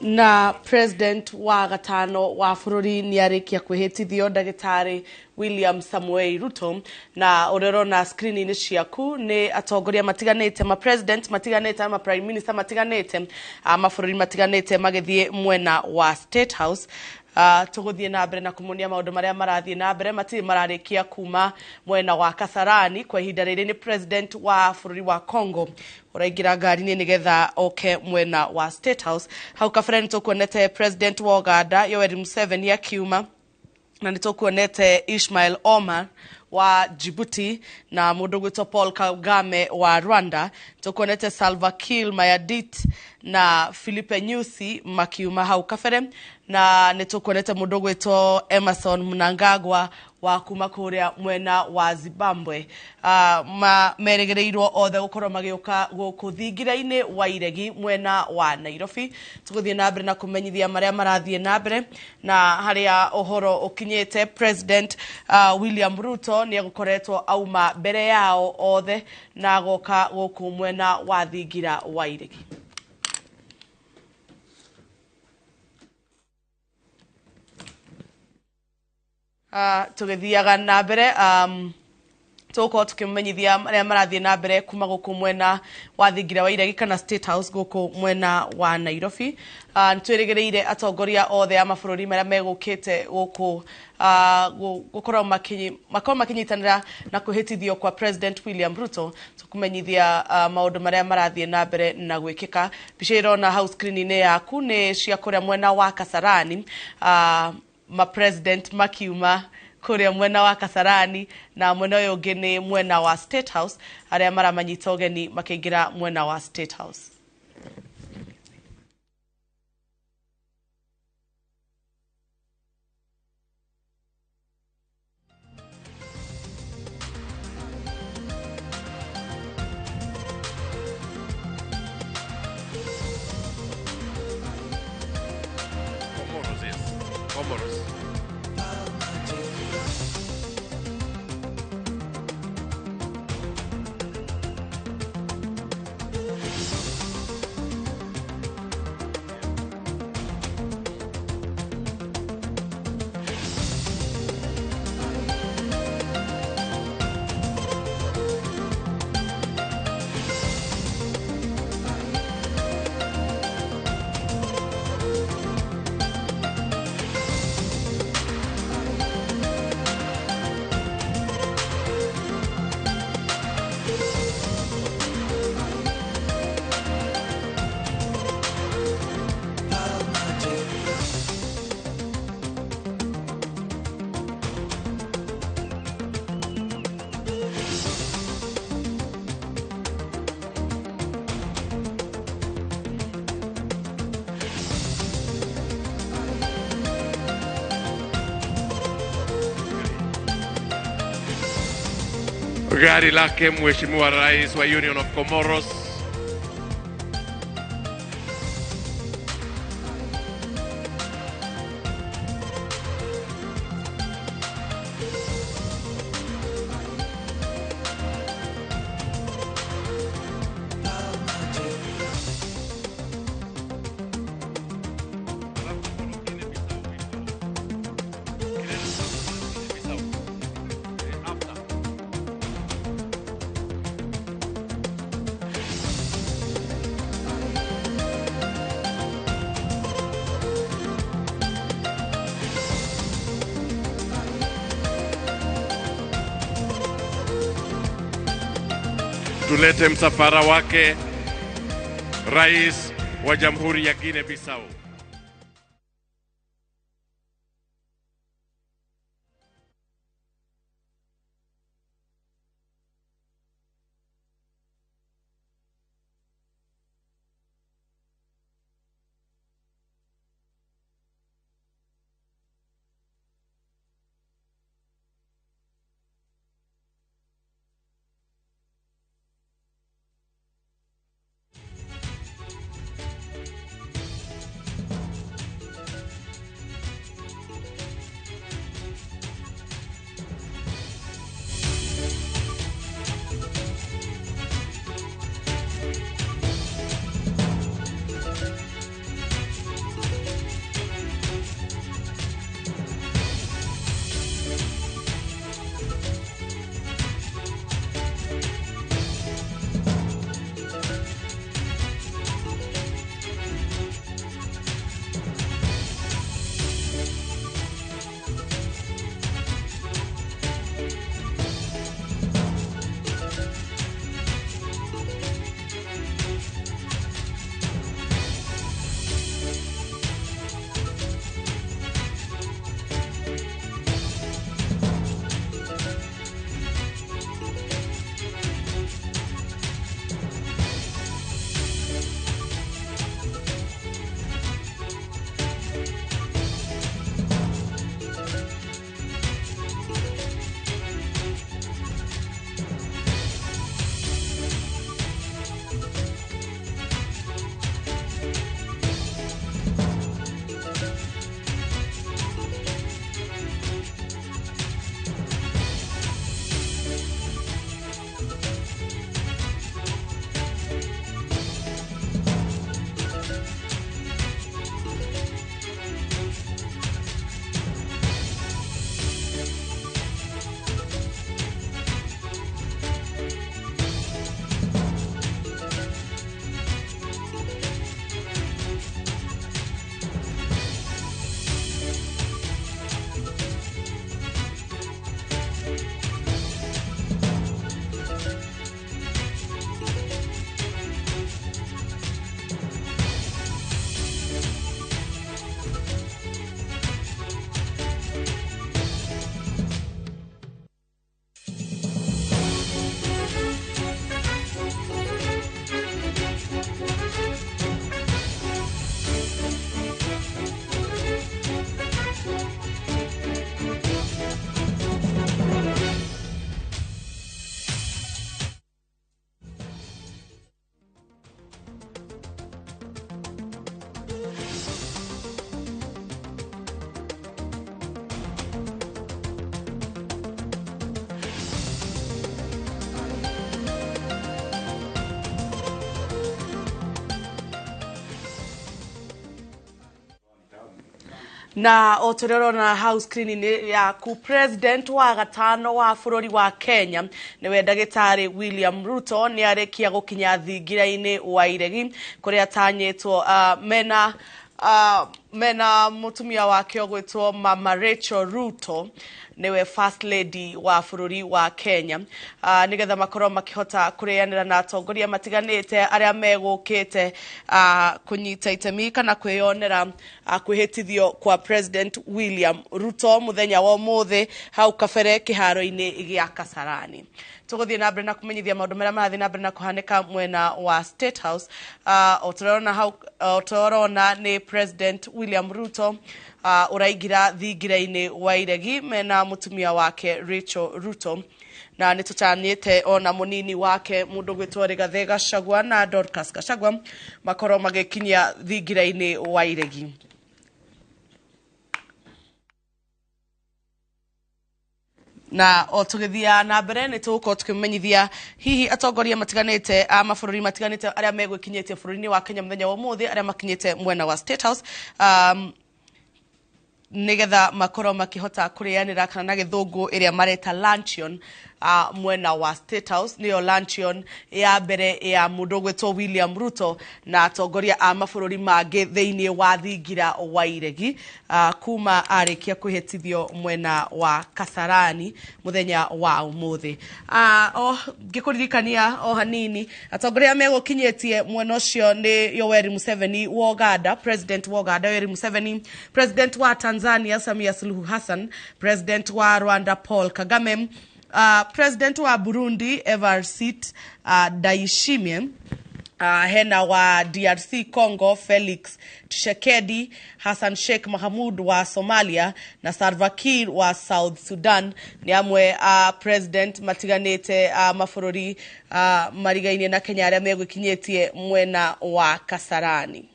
G: Na president wa gatano wa bururi ni arikia kwīhītithio ndagitari William Samuel Ruto na urerona screen ini ciaku ni atongoria matiganite ma president matiganite ma prime minister matiganite mabururi matiganite magithie mwena wa State House. Tuguthie na mbere na kumunia maundu maria marathie na mbere matiri mararikia kuma mwena wa Kasarani kwa ihinda riri ni president wa bururi wa Congo uraingira ngari-ini nigetha oke mwena wa State House. Hau kabere tukuonete president wa Uganda Yoweri Museveni akiuma na nitukuonete Ismail Omar wa Djibouti na mundu gwitwo Paul Kagame wa Rwanda. Tukuonete Salva Kiir Mayardit na Philippe Nyusi makiuma hau kabere na nitukuonete mundu gwitwo Emerson Mnangagwa wa kuma kuria mwena wa Zimbabwe. Meregereirwo othe gukorwo magioka guku thingira-ini wa iregi mwena wa Nairobi. Tuguthie na mbere na kumenyithia maria marathie na mbere na haria uhoro ukinyete president William Ruto ni gukoretwo auma mbere yao othe na goka guku mwena wa thingira wa iregi. Tugithiaga na mbere tuko tukimenyithia maria marathie na mbere kuma guku mwena wa thingira wa iregi kana State House guku mwena wa Nairobi. Nitwirigireire atongoria othe a mabururi maria megukite guku gukorwo makinyitanira na kwīhītithio kwa president William Ruto. Tukumenyithia maundu maria marathie na mbere na gwikika. Bica irona hau screen-ini yaku ni cia kuria mwena wa Kasarani. Ma president makiuma kuria mwena wa Kasarani na mwena uyu ungi ni mwena wa State House aria maramanyita ugeni makiingira mwena wa State House.
F: Comoros. Gari lake Mheshimiwa Rais wa Union of Comoros tulete msafara wake Rais wa Jamhuri ya Guinea Bissau.
G: Na otorona house screening ya ku president wa gatano wa bururi wa Kenya niwe ndagitari William Ruto ni arekia gukinya thingiraini wa iregi kuria atanyitwo mena mutumia wake ogwitwo Mama Rachel Ruto niwe first lady wa bururi wa Kenya nigetha makorwo makihota kurianira na atongoria matiganite aria megukite kunyita itemi kana kwiyonera kwīhītithio kwa President William Ruto muthenya wa muthi hau kabere kiharo-ini gia Kasarani. Tuguthie na mbere na kumenyithia maundu maria marathie na mbere na kuhanika mwena wa State House. Otorona ni President William Ruto uraigira thingiraini wa iregi mena mutumia wake Rachel Ruto na nitutanite ona munini wake mundu gwitwo Rigathi Gachagua na Dorcas Gachagua makoro magikinya thingiraini wa iregi. Na otugithia na mbere ni tuko tukimenyithia hihi atongoria matiganite mabũrũri matiganite aria megwikinyite bũrũri-inĩ wa Kenya muthenya wa muthi aria makinyite mwena wa State House nigetha makoro makihota kurianira kana na githungu iria mareta luncheon mwena wa State House niyo luncheon ya mbere ya mundu gwetwo William Ruto na atongoria a mabũrũri mangi thiini wa thingira wa iregi kuma arikia kwīhītithio mwena wa Kasarani muthenya wa umuthi. Ngikuririkania o hanini atongoria megukinyetie mwena ucio ni Yoweri Museveni wa Uganda, President wa Uganda Yoweri Museveni, President wa Tanzania Samia Suluhu Hassan, President wa Rwanda Paul Kagame, President wa Burundi Evariste Ndayishimiye, hena wa DRC Congo Felix Tshisekedi, Hassan Sheikh Mohamud wa Somalia na Salva Kiir wa South Sudan ni amwe president matiganite mabũrũri marigaine na Kenya aria megwikinyetie mwena wa Kasarani.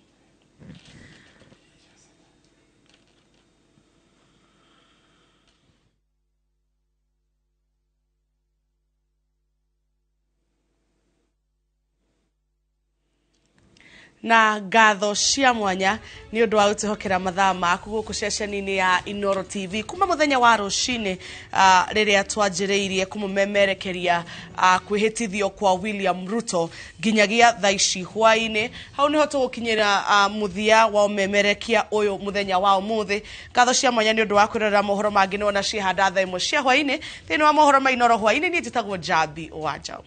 G: Na ngatho cia mwanya ni undu wa gutihokera mathaa maku guku ceceni-ini ya Inoro TV kuma muthenya wa rucini riria twanjiriirie kumumemerekeria kwīhītithio kwa William Ruto nginyagia thaici hwaini hau niho tugukinyira muthia wa umemerekia uyu muthenya wa umuthi. Ngatho cia mwanya ni undu wa kwirora mohoro mangi nona cihanda thaa imwe cia hwaini thiini wa mohoro ma Inoro hwaini ni njitagwo Jabi Wanjau.